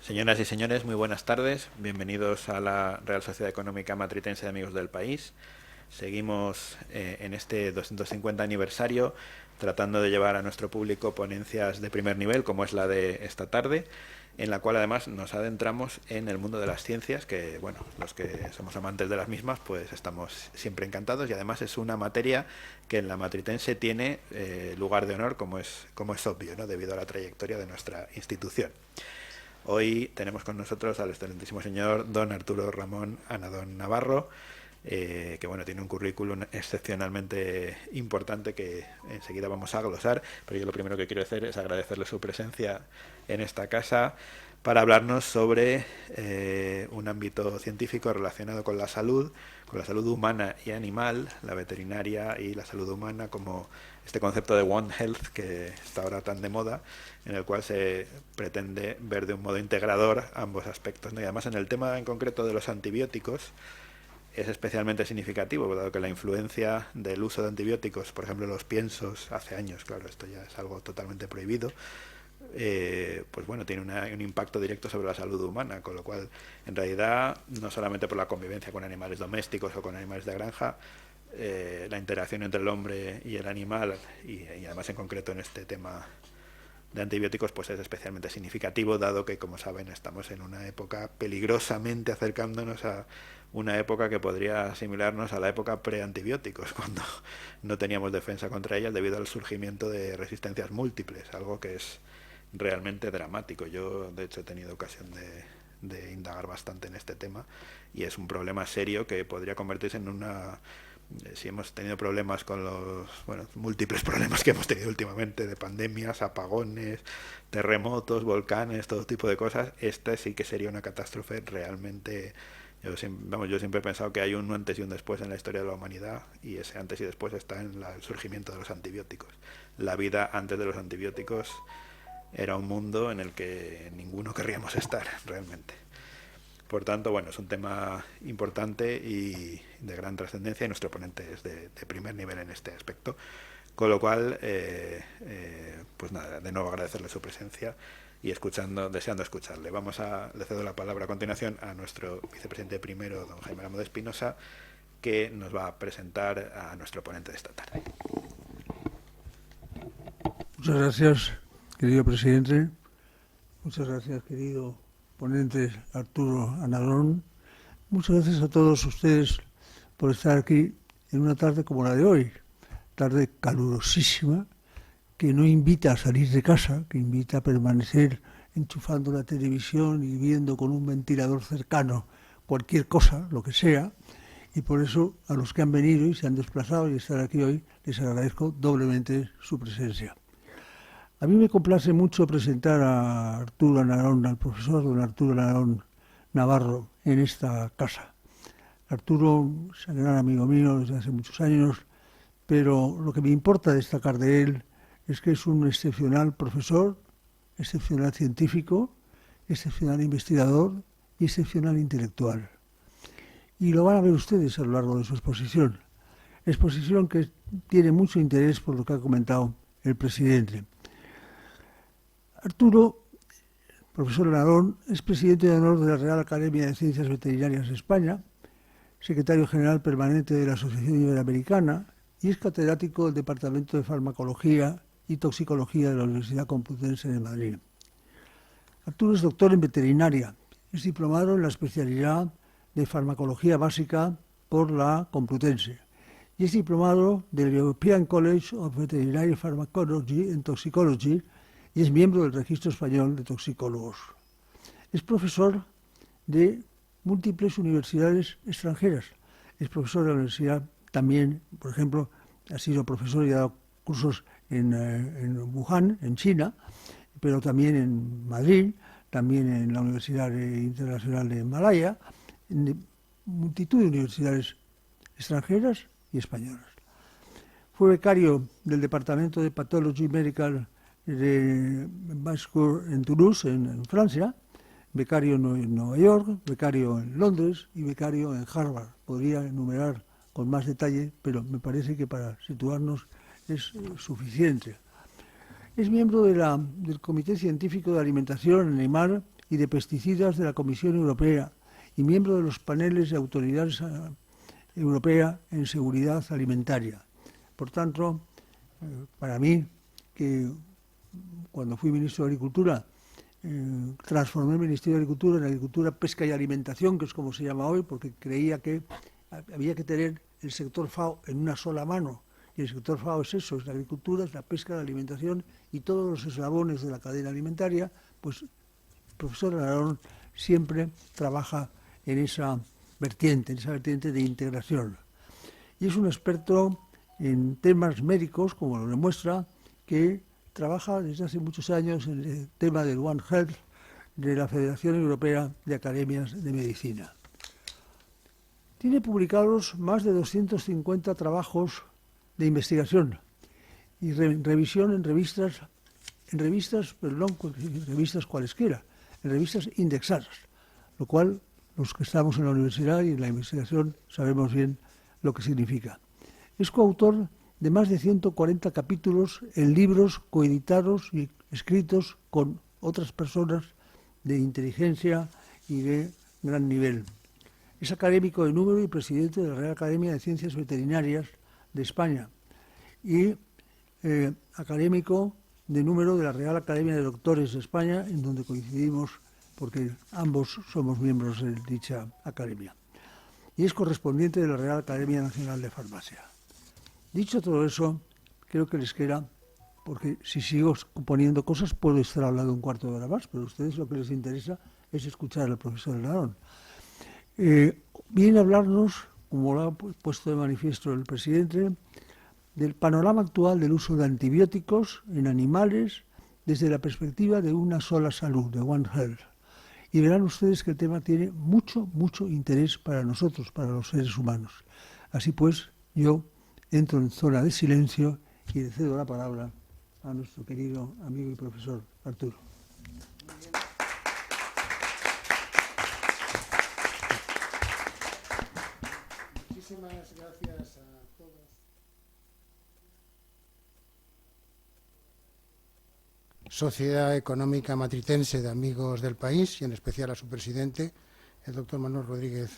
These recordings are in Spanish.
Señoras y señores, muy buenas tardes. Bienvenidos a la Real Sociedad Económica Matritense de Amigos del País. Seguimos en este 250 aniversario tratando de llevar a nuestro público ponencias de primer nivel, como es la de esta tarde, en la cual además nos adentramos en el mundo de las ciencias, que bueno, los que somos amantes de las mismas, pues estamos siempre encantados, y además es una materia que en la Matritense tiene lugar de honor, como es obvio, ¿no?, debido a la trayectoria de nuestra institución. Hoy tenemos con nosotros al excelentísimo señor don Arturo Ramón Anadón Navarro, que bueno, tiene un currículum excepcionalmente importante que enseguida vamos a glosar, pero yo lo primero que quiero hacer es agradecerle su presencia en esta casa para hablarnos sobre un ámbito científico relacionado con la salud humana y animal, la veterinaria y la salud humana, como este concepto de One Health que está ahora tan de moda, en el cual se pretende ver de un modo integrador ambos aspectos, ¿no? Y además en el tema en concreto de los antibióticos es especialmente significativo, dado que la influencia del uso de antibióticos, por ejemplo los piensos, hace años, claro, esto ya es algo totalmente prohibido, pues bueno, tiene un impacto directo sobre la salud humana, con lo cual, en realidad, no solamente por la convivencia con animales domésticos o con animales de granja, la interacción entre el hombre y el animal, y además en concreto en este tema de antibióticos, pues es especialmente significativo, dado que, como saben, estamos en una época peligrosamente acercándonos a una época que podría asimilarnos a la época pre-antibióticos, cuando no teníamos defensa contra ellas debido al surgimiento de resistencias múltiples, algo que es realmente dramático. Yo, de hecho, he tenido ocasión de indagar bastante en este tema, y es un problema serio que podría convertirse en una... Si hemos tenido problemas con los múltiples problemas que hemos tenido últimamente, de pandemias, apagones, terremotos, volcanes, todo tipo de cosas, esta sí que sería una catástrofe realmente. Yo siempre he pensado que hay un antes y un después en la historia de la humanidad, y ese antes y después está en el surgimiento de los antibióticos. La vida antes de los antibióticos era un mundo en el que ninguno querríamos estar realmente. Por tanto, bueno, es un tema importante y de gran trascendencia, y nuestro ponente es de primer nivel en este aspecto. Con lo cual, pues nada, de nuevo agradecerle su presencia y deseando escucharle. Le cedo la palabra a continuación a nuestro vicepresidente primero, don Jaime Ramos de Espinosa, que nos va a presentar a nuestro ponente de esta tarde. Muchas gracias, querido presidente. Muchas gracias, querido ponente Arturo Anadón. Muchas gracias a todos ustedes por estar aquí en una tarde como la de hoy, tarde calurosísima, que no invita a salir de casa, que invita a permanecer enchufando la televisión y viendo con un ventilador cercano cualquier cosa, lo que sea, y por eso a los que han venido y se han desplazado y están aquí hoy, les agradezco doblemente su presencia. A mí me complace mucho presentar a Arturo Anadón, al profesor don Arturo Anadón Navarro, en esta casa. Arturo es un gran amigo mío desde hace muchos años, pero lo que me importa destacar de él es que es un excepcional profesor, excepcional científico, excepcional investigador y excepcional intelectual. Y lo van a ver ustedes a lo largo de su exposición. Exposición que tiene mucho interés por lo que ha comentado el presidente. Arturo, profesor Anadón, es presidente de honor de la Real Academia de Ciencias Veterinarias de España, secretario general permanente de la Asociación Iberoamericana y es catedrático del Departamento de Farmacología y Toxicología de la Universidad Complutense de Madrid. Arturo es doctor en veterinaria, es diplomado en la especialidad de farmacología básica por la Complutense y es diplomado del European College of Veterinary Pharmacology and Toxicology y es miembro del Registro Español de Toxicólogos. Es profesor de múltiples universidades extranjeras. Es profesor de la universidad también, por ejemplo, ha sido profesor y ha dado cursos en Wuhan, en China, pero también en Madrid, también en la Universidad Internacional de Malaya, en multitud de universidades extranjeras y españolas. Fue becario del Departamento de Pathology Medical de Bascour en Toulouse, en Francia, becario en Nueva York, becario en Londres y becario en Harvard. Podría enumerar con más detalle, pero me parece que para situarnos es suficiente. Es miembro del Comité Científico de Alimentación Animal y de Pesticidas de la Comisión Europea y miembro de los paneles de autoridades europea en seguridad alimentaria. Por tanto, para mí, que cuando fui ministro de Agricultura, transformé el Ministerio de Agricultura en Agricultura, Pesca y Alimentación, que es como se llama hoy, porque creía que había que tener el sector FAO en una sola mano. Y el sector FAO es eso, es la agricultura, es la pesca, la alimentación y todos los eslabones de la cadena alimentaria. Pues el profesor Alarón siempre trabaja en esa vertiente de integración. Y es un experto en temas médicos, como lo demuestra, que trabaja desde hace muchos años en el tema del One Health de la Federación Europea de Academias de Medicina. Tiene publicados más de 250 trabajos de investigación y revisión en revistas cualesquiera, en revistas indexadas, lo cual los que estamos en la universidad y en la investigación sabemos bien lo que significa. Es coautor de más de 140 capítulos en libros coeditados y escritos con otras personas de inteligencia y de gran nivel. Es académico de número y presidente de la Real Academia de Ciencias Veterinarias de España y académico de número de la Real Academia de Doctores de España, en donde coincidimos porque ambos somos miembros de dicha academia. Y es correspondiente de la Real Academia Nacional de Farmacia. Dicho todo eso, creo que les queda, porque si sigo poniendo cosas puedo estar hablando un cuarto de hora más, pero a ustedes lo que les interesa es escuchar al profesor Alarón. Viene a hablarnos, como lo ha puesto de manifiesto el presidente, del panorama actual del uso de antibióticos en animales desde la perspectiva de una sola salud, de One Health. Y verán ustedes que el tema tiene mucho interés para nosotros, para los seres humanos. Así pues, yo entro en zona de silencio y le cedo la palabra a nuestro querido amigo y profesor Arturo. Muchísimas gracias a todos. Sociedad Económica Matritense de Amigos del País y en especial a su presidente, el doctor Manuel Rodríguez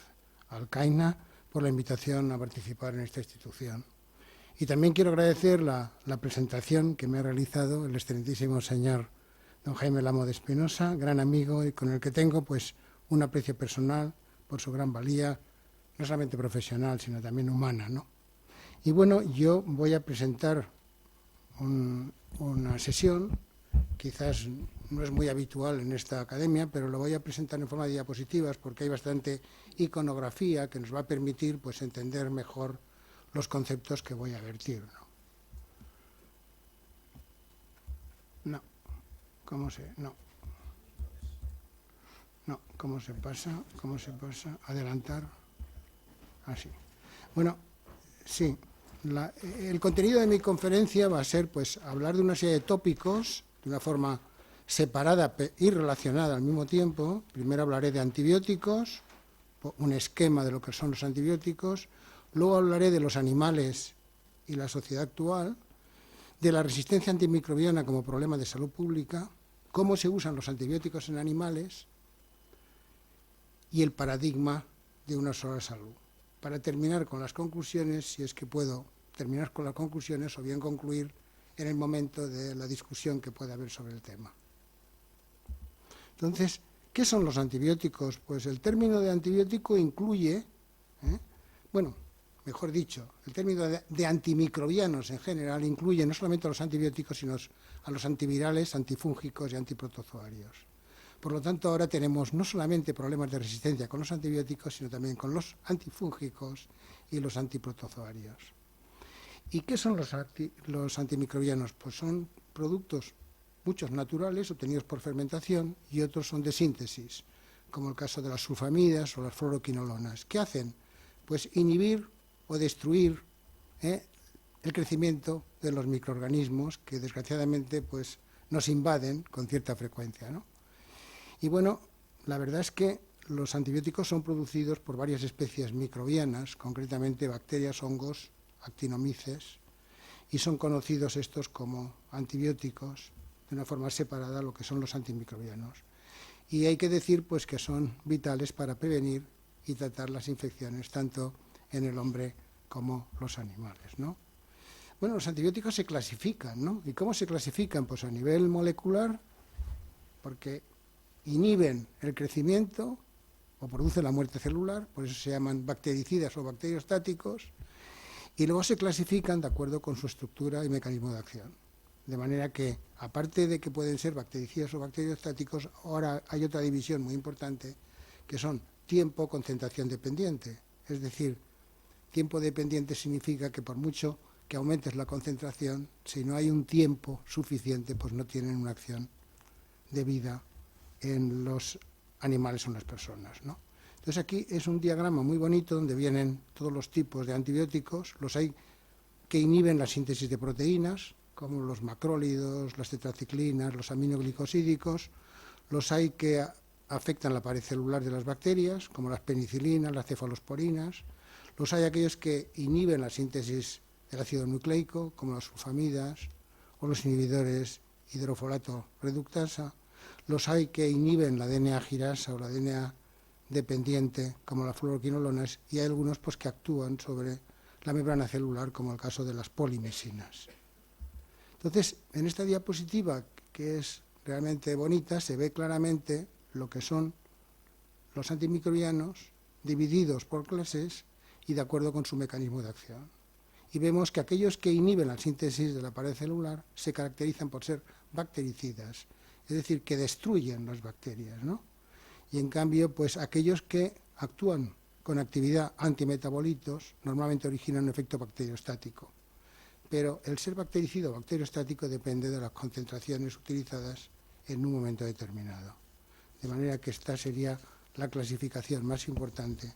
Alcaina, por la invitación a participar en esta institución. Y también quiero agradecer la presentación que me ha realizado el excelentísimo señor don Jaime Lamo de Espinosa, gran amigo y con el que tengo pues un aprecio personal por su gran valía, no solamente profesional, sino también humana, ¿no? Y bueno, yo voy a presentar una sesión, quizás no es muy habitual en esta academia, pero lo voy a presentar en forma de diapositivas porque hay bastante iconografía que nos va a permitir pues entender mejor los conceptos que voy a vertir, ¿no? ¿Cómo se pasa? Adelantar. Así. Bueno, sí. El contenido de mi conferencia va a ser, pues, hablar de una serie de tópicos de una forma separada y relacionada al mismo tiempo. Primero hablaré de antibióticos, un esquema de lo que son los antibióticos. Luego hablaré de los animales y la sociedad actual, de la resistencia antimicrobiana como problema de salud pública, cómo se usan los antibióticos en animales y el paradigma de una sola salud. Para terminar con las conclusiones, si es que puedo terminar con las conclusiones o bien concluir en el momento de la discusión que pueda haber sobre el tema. Entonces, ¿qué son los antibióticos? Pues el término de antibiótico incluye, mejor dicho, el término de antimicrobianos en general incluye no solamente a los antibióticos, sino a los antivirales, antifúngicos y antiprotozoarios. Por lo tanto, ahora tenemos no solamente problemas de resistencia con los antibióticos, sino también con los antifúngicos y los antiprotozoarios. ¿Y qué son los antimicrobianos? Pues son productos, muchos naturales, obtenidos por fermentación, y otros son de síntesis, como el caso de las sulfamidas o las fluoroquinolonas. ¿Qué hacen? Pues inhibir o destruir el crecimiento de los microorganismos que desgraciadamente pues, nos invaden con cierta frecuencia, ¿no? Y bueno, la verdad es que los antibióticos son producidos por varias especies microbianas, concretamente bacterias, hongos, actinomices, y son conocidos estos como antibióticos de una forma separada a lo que son los antimicrobianos. Y hay que decir pues que son vitales para prevenir y tratar las infecciones tanto en el hombre como los animales, ¿no? Bueno, los antibióticos se clasifican, ¿no? ¿Y cómo se clasifican? Pues a nivel molecular, porque inhiben el crecimiento o producen la muerte celular, por eso se llaman bactericidas o bacteriostáticos, y luego se clasifican de acuerdo con su estructura y mecanismo de acción. De manera que, aparte de que pueden ser bactericidas o bacteriostáticos, ahora hay otra división muy importante, que son tiempo, concentración dependiente. Es decir, tiempo dependiente significa que por mucho que aumentes la concentración, si no hay un tiempo suficiente, pues no tienen una acción debida en los animales o en las personas, ¿no? Entonces aquí es un diagrama muy bonito donde vienen todos los tipos de antibióticos. Los hay que inhiben la síntesis de proteínas, como los macrólidos, las tetraciclinas, los aminoglicosídicos. Los hay que afectan la pared celular de las bacterias, como las penicilinas, las cefalosporinas. Los hay aquellos que inhiben la síntesis del ácido nucleico, como las sulfamidas o los inhibidores hidrofolato reductasa. Los hay que inhiben la DNA girasa o la DNA dependiente, como las fluoroquinolonas, y hay algunos pues, que actúan sobre la membrana celular, como el caso de las polimesinas. Entonces, en esta diapositiva, que es realmente bonita, se ve claramente lo que son los antimicrobianos divididos por clases y de acuerdo con su mecanismo de acción. Y vemos que aquellos que inhiben la síntesis de la pared celular se caracterizan por ser bactericidas, es decir, que destruyen las bacterias, ¿no? Y en cambio, pues aquellos que actúan con actividad antimetabolitos normalmente originan un efecto bacteriostático. Pero el ser bactericida o bacteriostático depende de las concentraciones utilizadas en un momento determinado. De manera que esta sería la clasificación más importante.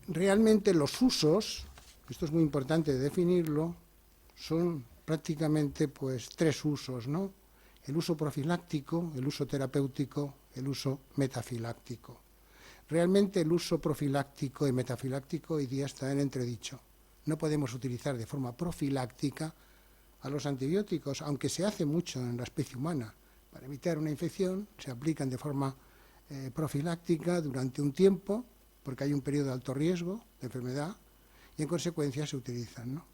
Realmente los usos, esto es muy importante definirlo, son prácticamente pues 3 usos, ¿no? El uso profiláctico, el uso terapéutico, el uso metafiláctico. Realmente el uso profiláctico y metafiláctico hoy día está en entredicho. No podemos utilizar de forma profiláctica a los antibióticos, aunque se hace mucho en la especie humana. Para evitar una infección se aplican de forma profiláctica durante un tiempo, porque hay un periodo de alto riesgo de enfermedad, y en consecuencia se utilizan, ¿no?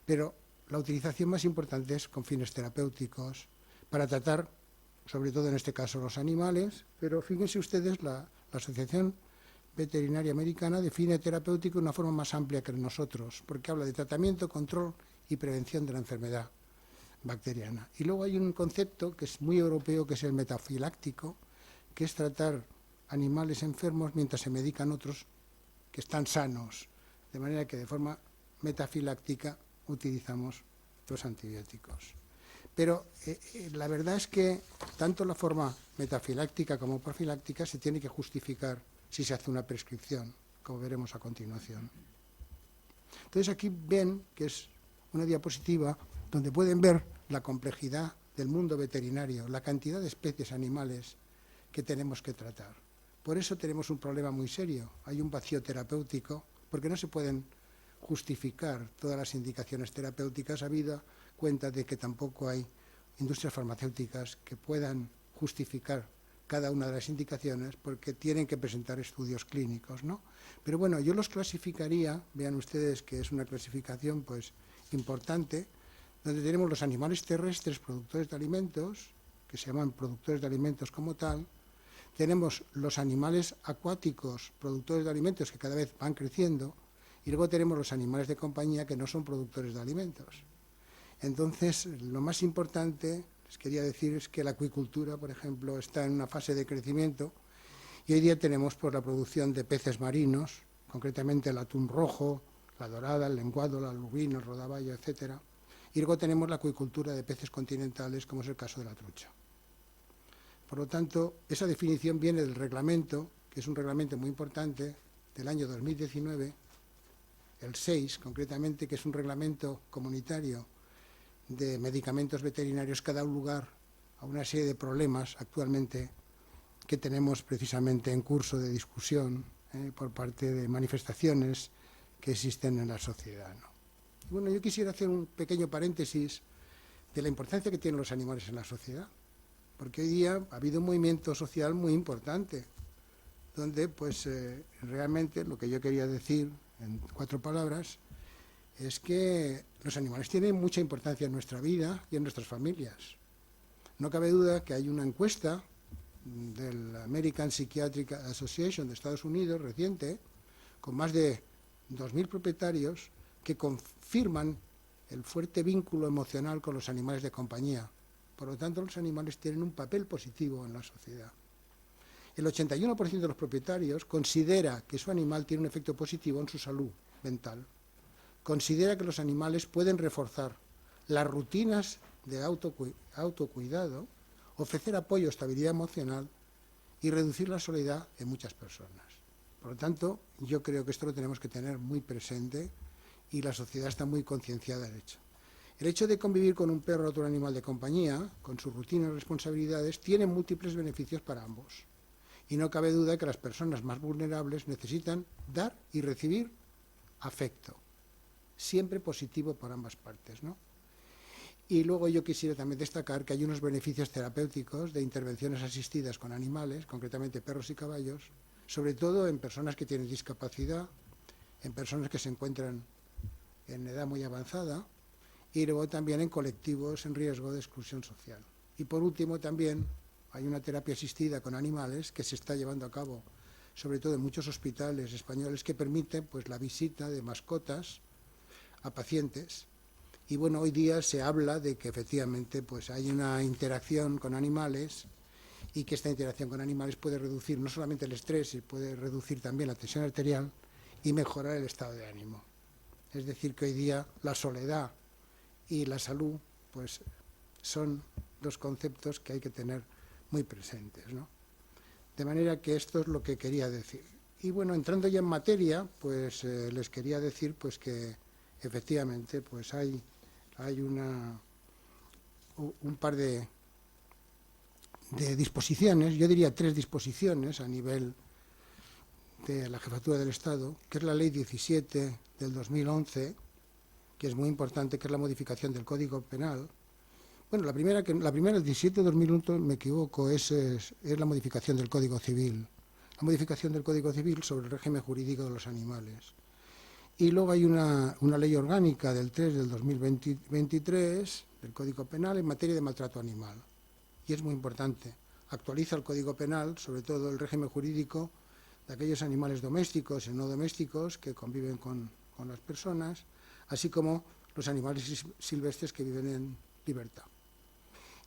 Pero la utilización más importante es con fines terapéuticos, para tratar, sobre todo en este caso, los animales, pero fíjense ustedes, la Asociación Veterinaria Americana define terapéutico de una forma más amplia que nosotros, porque habla de tratamiento, control y prevención de la enfermedad bacteriana. Y luego hay un concepto que es muy europeo, que es el metafiláctico, que es tratar animales enfermos mientras se medican otros que están sanos, de manera que de forma metafiláctica utilizamos los antibióticos. Pero la verdad es que tanto la forma metafiláctica como profiláctica se tiene que justificar si se hace una prescripción, como veremos a continuación. Entonces aquí ven que es una diapositiva donde pueden ver la complejidad del mundo veterinario, la cantidad de especies animales que tenemos que tratar. Por eso tenemos un problema muy serio. Hay un vacío terapéutico, porque no se pueden justificar todas las indicaciones terapéuticas, habida cuenta de que tampoco hay industrias farmacéuticas que puedan justificar cada una de las indicaciones, porque tienen que presentar estudios clínicos, ¿no? Pero bueno, yo los clasificaría, vean ustedes que es una clasificación pues importante, donde tenemos los animales terrestres productores de alimentos, que se llaman productores de alimentos como tal, tenemos los animales acuáticos productores de alimentos que cada vez van creciendo, y luego tenemos los animales de compañía que no son productores de alimentos. Entonces, lo más importante, les quería decir, es que la acuicultura, por ejemplo, está en una fase de crecimiento y hoy día tenemos pues, la producción de peces marinos, concretamente el atún rojo, la dorada, el lenguado, la lubina, el rodaballo, etc. Y luego tenemos la acuicultura de peces continentales, como es el caso de la trucha. Por lo tanto, esa definición viene del reglamento, que es un reglamento muy importante, del año 2019, el 6 concretamente, que es un reglamento comunitario de medicamentos veterinarios que da lugar a una serie de problemas actualmente que tenemos precisamente en curso de discusión por parte de manifestaciones que existen en la sociedad, ¿no? Bueno, yo quisiera hacer un pequeño paréntesis de la importancia que tienen los animales en la sociedad. Porque hoy día ha habido un movimiento social muy importante, donde pues realmente lo que yo quería decir en 4 palabras es que los animales tienen mucha importancia en nuestra vida y en nuestras familias. No cabe duda que hay una encuesta del American Psychiatric Association de Estados Unidos reciente, con más de 2.000 propietarios que confirman el fuerte vínculo emocional con los animales de compañía. Por lo tanto, los animales tienen un papel positivo en la sociedad. El 81% de los propietarios considera que su animal tiene un efecto positivo en su salud mental. Considera que los animales pueden reforzar las rutinas de autocuidado, ofrecer apoyo, estabilidad emocional y reducir la soledad en muchas personas. Por lo tanto, yo creo que esto lo tenemos que tener muy presente y la sociedad está muy concienciada del hecho. El hecho de convivir con un perro o otro animal de compañía, con sus rutinas y responsabilidades, tiene múltiples beneficios para ambos. Y no cabe duda que las personas más vulnerables necesitan dar y recibir afecto, siempre positivo por ambas partes, ¿no? Y luego yo quisiera también destacar que hay unos beneficios terapéuticos de intervenciones asistidas con animales, concretamente perros y caballos, sobre todo en personas que tienen discapacidad, en personas que se encuentran en edad muy avanzada, y luego también en colectivos en riesgo de exclusión social. Y por último también hay una terapia asistida con animales que se está llevando a cabo, sobre todo en muchos hospitales españoles, que permite pues la visita de mascotas a pacientes. Y bueno, hoy día se habla de que efectivamente pues hay una interacción con animales y que esta interacción con animales puede reducir no solamente el estrés, y puede reducir también la tensión arterial y mejorar el estado de ánimo. Es decir, que hoy día la soledad y la salud pues son 2 conceptos que hay que tener muy presentes, ¿no? De manera que esto es lo que quería decir. Y bueno, entrando ya en materia, pues les quería decir pues que efectivamente pues hay un par de disposiciones, yo diría 3 disposiciones a nivel de la Jefatura del Estado, que es la Ley 17 del 2011, que es muy importante, que es la modificación del Código Penal. Bueno, la primera, el 17 de 2001, me equivoco, es la modificación del Código Civil. La modificación del Código Civil sobre el régimen jurídico de los animales. Y luego hay una ley orgánica del 3 del 2023, del Código Penal, en materia de maltrato animal. Y es muy importante. Actualiza el Código Penal, sobre todo el régimen jurídico de aquellos animales domésticos y no domésticos que conviven con las personas, así como los animales silvestres que viven en libertad.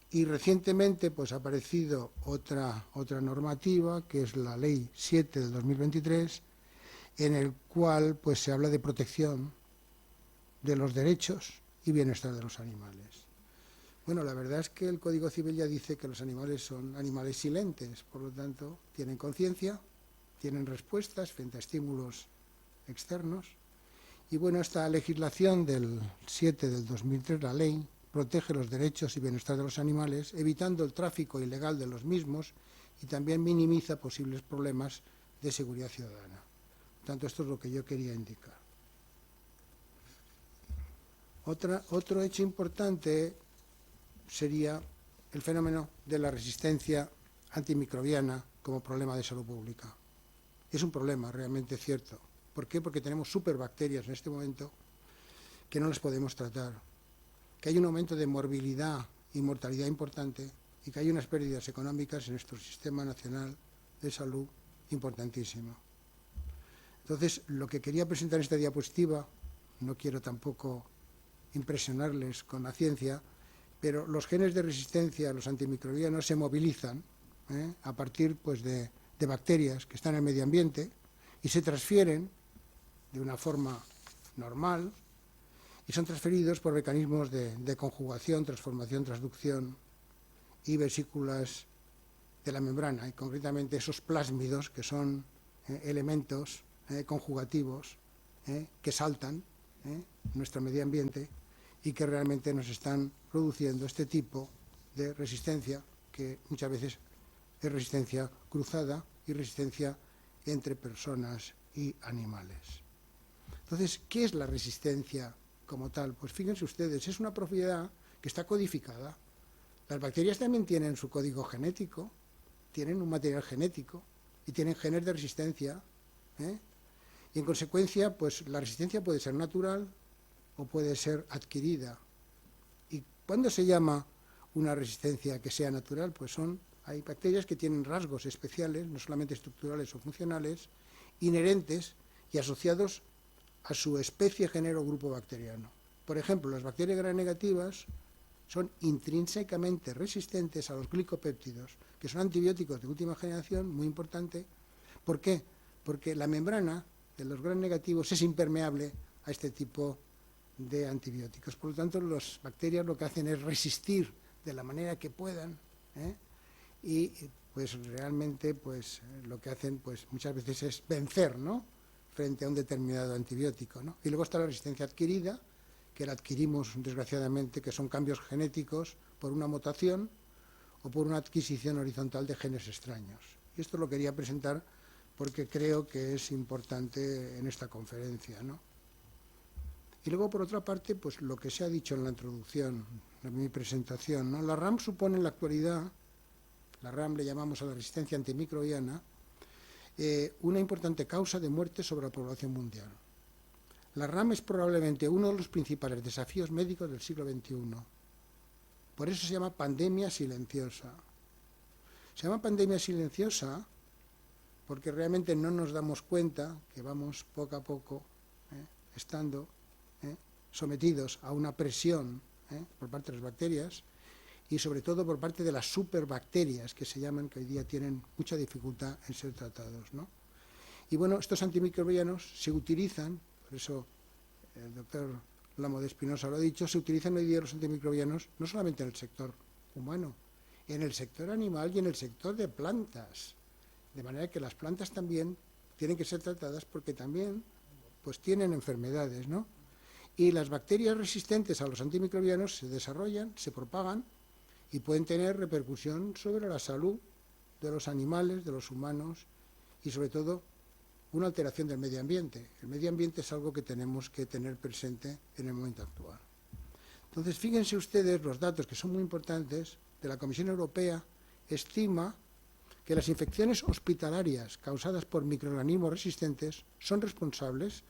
Y recientemente pues, ha aparecido otra normativa, que es la Ley 7 del 2023, en el cual pues, se habla de protección de los derechos y bienestar de los animales. Bueno, la verdad es que el Código Civil ya dice que los animales son animales silentes, por lo tanto, tienen conciencia, tienen respuestas frente a estímulos externos. Y bueno, esta legislación del 7 del 2003, la ley, protege los derechos y bienestar de los animales, evitando el tráfico ilegal de los mismos y también minimiza posibles problemas de seguridad ciudadana. Por tanto, esto es lo que yo quería indicar. Otro hecho importante sería el fenómeno de la resistencia antimicrobiana como problema de salud pública. Es un problema realmente cierto. ¿Por qué? Porque tenemos superbacterias en este momento que no las podemos tratar, que hay un aumento de morbilidad y mortalidad importante y que hay unas pérdidas económicas en nuestro sistema nacional de salud importantísimo. Entonces, lo que quería presentar en esta diapositiva, no quiero tampoco impresionarles con la ciencia, pero los genes de resistencia a los antimicrobianos se movilizan a partir pues, de bacterias que están en el medio ambiente y se transfieren de una forma normal y son transferidos por mecanismos de conjugación, transformación, transducción y vesículas de la membrana, y concretamente esos plásmidos que son elementos conjugativos que saltan en nuestro medio ambiente y que realmente nos están produciendo este tipo de resistencia, que muchas veces es resistencia cruzada y resistencia entre personas y animales. Entonces, ¿qué es la resistencia como tal? Pues fíjense ustedes, es una propiedad que está codificada. Las bacterias también tienen su código genético, tienen un material genético y tienen genes de resistencia, ¿eh? Y en consecuencia, pues la resistencia puede ser natural o puede ser adquirida. ¿Y cuándo se llama una resistencia que sea natural? Pues hay bacterias que tienen rasgos especiales, no solamente estructurales o funcionales, inherentes y asociados a su especie, género o grupo bacteriano. Por ejemplo, las bacterias gram negativas son intrínsecamente resistentes a los glicopéptidos, que son antibióticos de última generación, muy importante. ¿Por qué? Porque la membrana de los gram negativos es impermeable a este tipo de antibióticos. Por lo tanto, las bacterias lo que hacen es resistir de la manera que puedan, ¿eh? Y pues realmente pues lo que hacen pues muchas veces es vencer, ¿no?, frente a un determinado antibiótico, ¿no? Y luego está la resistencia adquirida, que la adquirimos desgraciadamente, que son cambios genéticos por una mutación o por una adquisición horizontal de genes extraños. Y esto lo quería presentar porque creo que es importante en esta conferencia, ¿no? Y luego, por otra parte, pues lo que se ha dicho en la introducción de mi presentación, ¿no? La RAM supone en la actualidad, la RAM le llamamos a la resistencia antimicrobiana, una importante causa de muerte sobre la población mundial. La RAM es probablemente uno de los principales desafíos médicos del siglo XXI. Por eso se llama pandemia silenciosa. Se llama pandemia silenciosa porque realmente no nos damos cuenta que vamos poco a poco estando sometidos a una presión por parte de las bacterias y sobre todo por parte de las superbacterias que se llaman, que hoy día tienen mucha dificultad en ser tratados, ¿no? Y bueno, estos antimicrobianos se utilizan, por eso el doctor Lamo de Espinosa lo ha dicho, se utilizan hoy día los antimicrobianos no solamente en el sector humano, en el sector animal y en el sector de plantas. De manera que las plantas también tienen que ser tratadas porque también pues tienen enfermedades, ¿no? Y las bacterias resistentes a los antimicrobianos se desarrollan, se propagan y pueden tener repercusión sobre la salud de los animales, de los humanos y sobre todo una alteración del medio ambiente. El medio ambiente es algo que tenemos que tener presente en el momento actual. Entonces, fíjense ustedes los datos que son muy importantes de la Comisión Europea. Estima que las infecciones hospitalarias causadas por microorganismos resistentes son responsables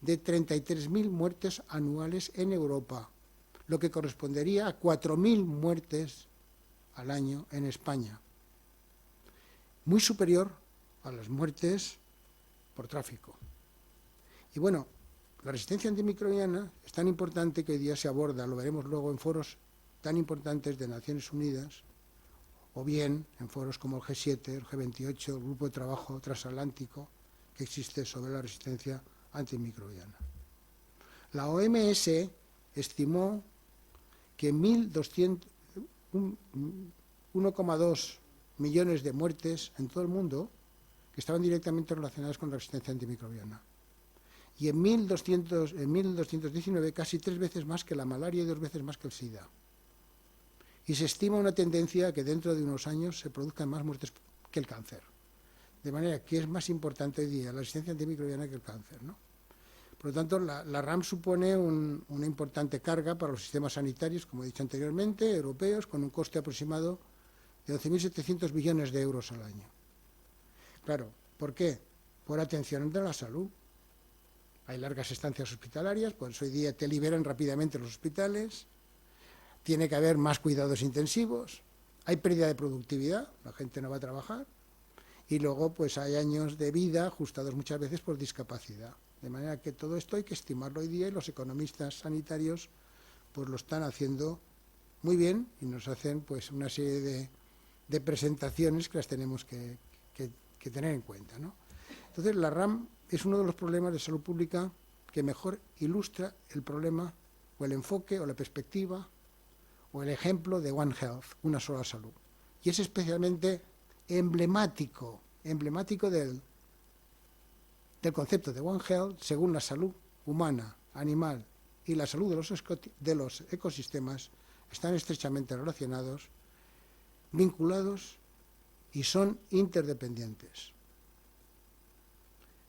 de 33.000 muertes anuales en Europa, lo que correspondería a 4.000 muertes al año en España, muy superior a las muertes por tráfico. Y bueno, la resistencia antimicrobiana es tan importante que hoy día se aborda, lo veremos luego en foros tan importantes de Naciones Unidas, o bien en foros como el G7, el G28, el Grupo de Trabajo Transatlántico que existe sobre la resistencia antimicrobiana. La OMS estimó que 1,2 millones de muertes en todo el mundo que estaban directamente relacionadas con la resistencia antimicrobiana. Y en 1219 casi 3 veces más que la malaria y 2 veces más que el SIDA. Y se estima una tendencia a que dentro de unos años se produzcan más muertes que el cáncer. De manera que es más importante hoy día la resistencia antimicrobiana que el cáncer, ¿no? Por lo tanto, la RAM supone una importante carga para los sistemas sanitarios, como he dicho anteriormente, europeos, con un coste aproximado de 11.700 billones de euros al año. Claro, ¿por qué? Por atención de la salud. Hay largas estancias hospitalarias, por eso hoy día te liberan rápidamente los hospitales, tiene que haber más cuidados intensivos, hay pérdida de productividad, la gente no va a trabajar, y luego pues hay años de vida ajustados muchas veces por discapacidad. De manera que todo esto hay que estimarlo hoy día y los economistas sanitarios pues lo están haciendo muy bien y nos hacen pues una serie de presentaciones que las tenemos que tener en cuenta, ¿no? Entonces la RAM es uno de los problemas de salud pública que mejor ilustra el problema o el enfoque o la perspectiva o el ejemplo de One Health, una sola salud. Y es especialmente emblemático del concepto de One Health, según la salud humana, animal y la salud de los ecosistemas están estrechamente relacionados, vinculados y son interdependientes.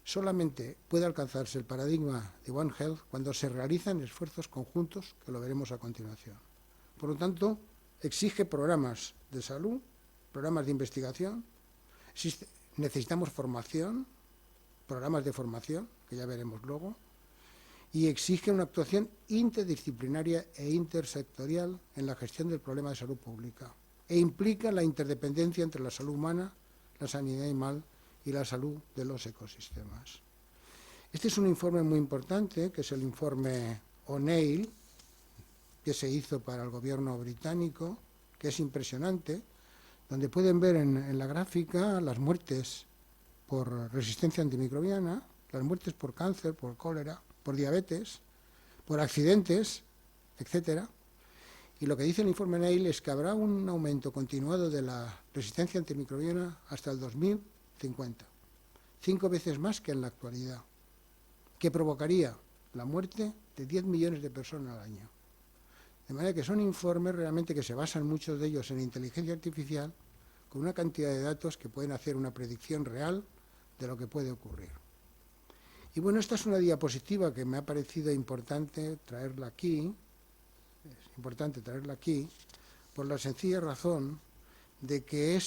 Solamente puede alcanzarse el paradigma de One Health cuando se realizan esfuerzos conjuntos, que lo veremos a continuación. Por lo tanto, exige programas de salud, programas de investigación, necesitamos formación, programas de formación, que ya veremos luego, y exige una actuación interdisciplinaria e intersectorial en la gestión del problema de salud pública, e implica la interdependencia entre la salud humana, la sanidad animal y la salud de los ecosistemas. Este es un informe muy importante, que es el informe O'Neill, que se hizo para el gobierno británico, que es impresionante, donde pueden ver en la gráfica las muertes por resistencia antimicrobiana, las muertes por cáncer, por cólera, por diabetes, por accidentes, etcétera. Y lo que dice el informe O'Neill es que habrá un aumento continuado de la resistencia antimicrobiana hasta el 2050, 5 veces más que en la actualidad, que provocaría la muerte de 10 millones de personas al año. De manera que son informes realmente que se basan muchos de ellos en inteligencia artificial, con una cantidad de datos que pueden hacer una predicción real de lo que puede ocurrir. Y bueno, esta es una diapositiva que me ha parecido importante traerla aquí, por la sencilla razón de que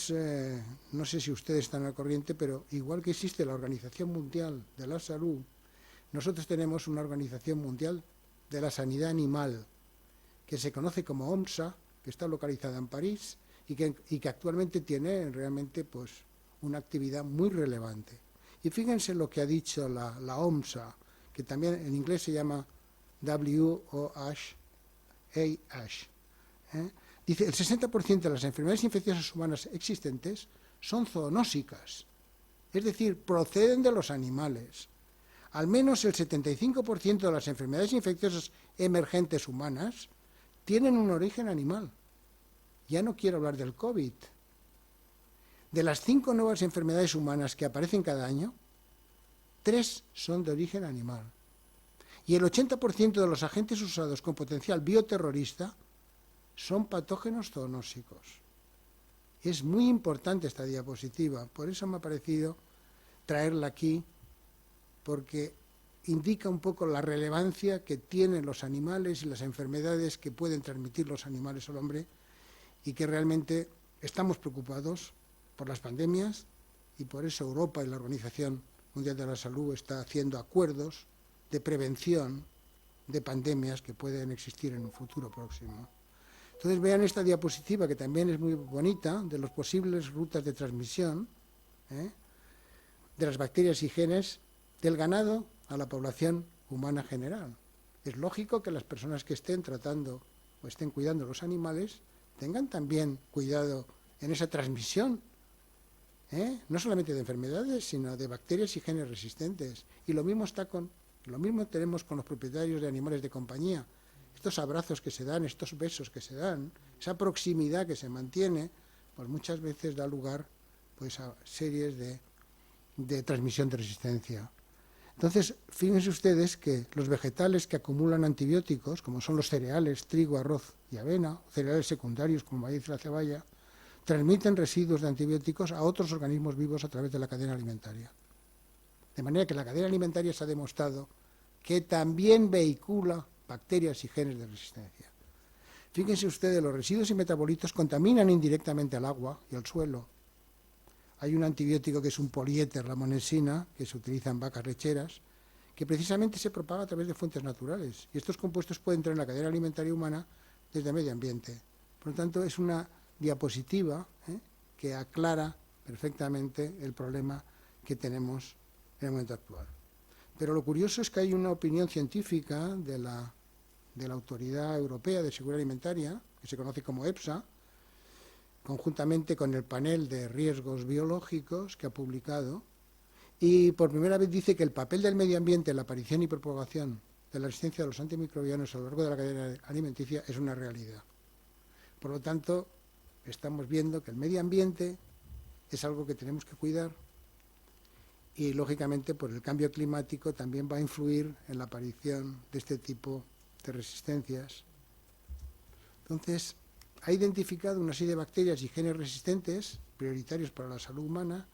no sé si ustedes están al corriente, pero igual que existe la Organización Mundial de la Salud, nosotros tenemos una Organización Mundial de la Sanidad Animal, que se conoce como OMSA, que está localizada en París y que actualmente tiene realmente pues, una actividad muy relevante. Y fíjense lo que ha dicho la OMSA, que también en inglés se llama WOH. Dice, el 60% de las enfermedades infecciosas humanas existentes son zoonósicas, es decir, proceden de los animales. Al menos el 75% de las enfermedades infecciosas emergentes humanas tienen un origen animal. Ya no quiero hablar del COVID. De las 5 nuevas enfermedades humanas que aparecen cada año, 3 son de origen animal. Y el 80% de los agentes usados con potencial bioterrorista son patógenos zoonósicos. Es muy importante esta diapositiva, por eso me ha parecido traerla aquí, porque indica un poco la relevancia que tienen los animales y las enfermedades que pueden transmitir los animales al hombre, y que realmente estamos preocupados por las pandemias, y por eso Europa y la Organización Mundial de la Salud está haciendo acuerdos de prevención de pandemias que pueden existir en un futuro próximo. Entonces vean esta diapositiva, que también es muy bonita, de las posibles rutas de transmisión de las bacterias y genes del ganado a la población humana general. Es lógico que las personas que estén tratando o estén cuidando los animales tengan también cuidado en esa transmisión, no solamente de enfermedades, sino de bacterias y genes resistentes. Y lo mismo tenemos con los propietarios de animales de compañía. Estos abrazos que se dan, estos besos que se dan, esa proximidad que se mantiene, pues muchas veces da lugar pues, a series de transmisión de resistencia. Entonces, fíjense ustedes que los vegetales que acumulan antibióticos, como son los cereales, trigo, arroz y avena, cereales secundarios como maíz y la ceballa, transmiten residuos de antibióticos a otros organismos vivos a través de la cadena alimentaria. De manera que la cadena alimentaria se ha demostrado que también vehicula bacterias y genes de resistencia. Fíjense ustedes, los residuos y metabolitos contaminan indirectamente al agua y al suelo. Hay un antibiótico que es un poliéter, la monesina, que se utiliza en vacas lecheras, que precisamente se propaga a través de fuentes naturales. Y estos compuestos pueden entrar en la cadena alimentaria humana desde el medio ambiente. Por lo tanto, es una diapositiva que aclara perfectamente el problema que tenemos en el momento actual. Pero lo curioso es que hay una opinión científica de la Autoridad Europea de Seguridad Alimentaria, que se conoce como EFSA, conjuntamente con el panel de riesgos biológicos que ha publicado, y por primera vez dice que el papel del medio ambiente en la aparición y propagación de la resistencia de los antimicrobianos a lo largo de la cadena alimenticia es una realidad. Por lo tanto, estamos viendo que el medio ambiente es algo que tenemos que cuidar, y lógicamente pues el cambio climático también va a influir en la aparición de este tipo de resistencias. Entonces, ha identificado una serie de bacterias y genes resistentes prioritarios para la salud humana,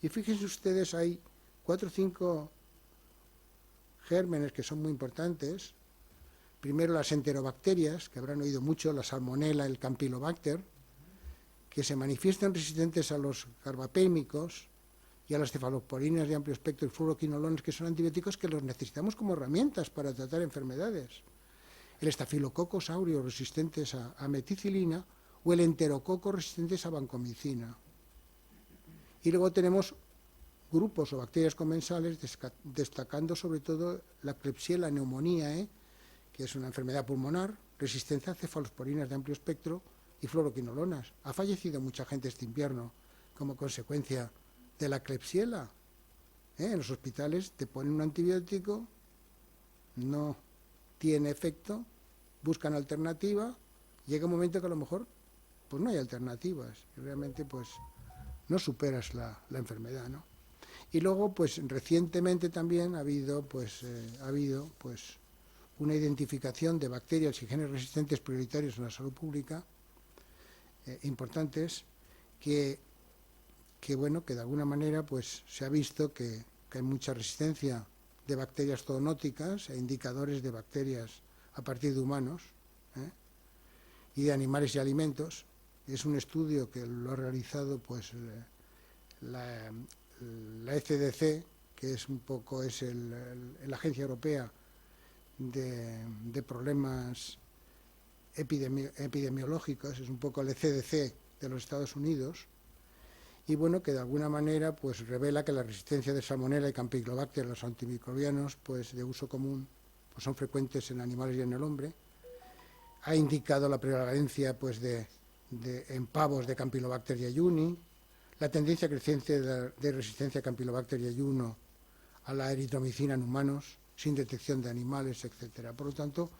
y fíjense ustedes, hay 4 o 5 gérmenes que son muy importantes. Primero las enterobacterias, que habrán oído mucho, la salmonella, el campylobacter, que se manifiestan resistentes a los carbapémicos y a las cefalosporinas de amplio espectro y fluoroquinolones, que son antibióticos que los necesitamos como herramientas para tratar enfermedades. El estafilococcus aureus resistentes a meticilina o el enterococo resistentes a vancomicina. Y luego tenemos grupos o bacterias comensales, destacando sobre todo la Klebsiella pneumoniae, que es una enfermedad pulmonar, resistencia a cefalosporinas de amplio espectro y fluoroquinolonas. Ha fallecido mucha gente este invierno como consecuencia de la Klebsiella. En los hospitales te ponen un antibiótico, no tiene efecto, buscan alternativa, llega un momento que a lo mejor pues no hay alternativas y realmente pues no superas la enfermedad, ¿no? Y luego pues recientemente también ha habido una identificación de bacterias y genes resistentes prioritarios en la salud pública importantes que de alguna manera pues se ha visto que hay mucha resistencia de bacterias zoonóticas e indicadores de bacterias a partir de humanos y de animales y alimentos. Es un estudio que lo ha realizado pues la ECDC, que es un poco la Agencia Europea de Problemas Epidemiológicos, es un poco el ECDC de los Estados Unidos, y bueno, que de alguna manera pues revela que la resistencia de salmonella y campylobacter a los antimicrobianos pues de uso común pues son frecuentes en animales y en el hombre. Ha indicado la prevalencia pues en pavos de Campylobacter jejuni, la tendencia creciente de resistencia a Campylobacter jejuni a la eritromicina en humanos sin detección de animales, etcétera. Por lo tanto,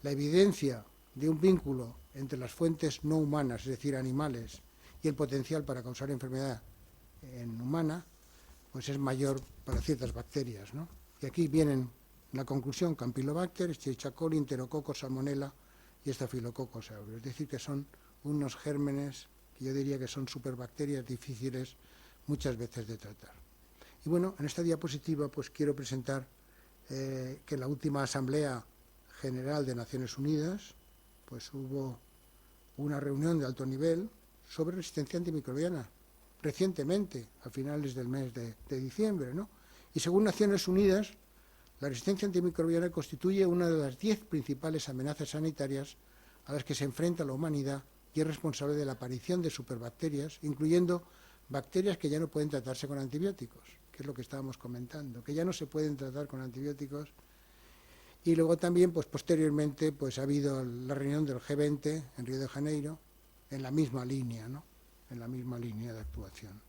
la evidencia de un vínculo entre las fuentes no humanas, es decir, animales, y el potencial para causar enfermedad en humana, pues es mayor para ciertas bacterias, ¿no? Y aquí vienen la conclusión: Campylobacter, Escherichia coli, Enterococcus, Salmonella y Staphylococcus aureus. Es decir, que son unos gérmenes que yo diría que son superbacterias difíciles muchas veces de tratar. Y bueno, en esta diapositiva pues quiero presentar que en la última Asamblea General de Naciones Unidas pues hubo una reunión de alto nivel sobre resistencia antimicrobiana, recientemente, a finales del mes de diciembre, ¿no? Y según Naciones Unidas, la resistencia antimicrobiana constituye una de las 10 principales amenazas sanitarias a las que se enfrenta la humanidad y es responsable de la aparición de superbacterias, incluyendo bacterias que ya no pueden tratarse con antibióticos, que es lo que estábamos comentando, que ya no se pueden tratar con antibióticos. Y luego también, pues posteriormente, pues ha habido la reunión del G20 en Río de Janeiro, en la misma línea, ¿no? En la misma línea de actuación.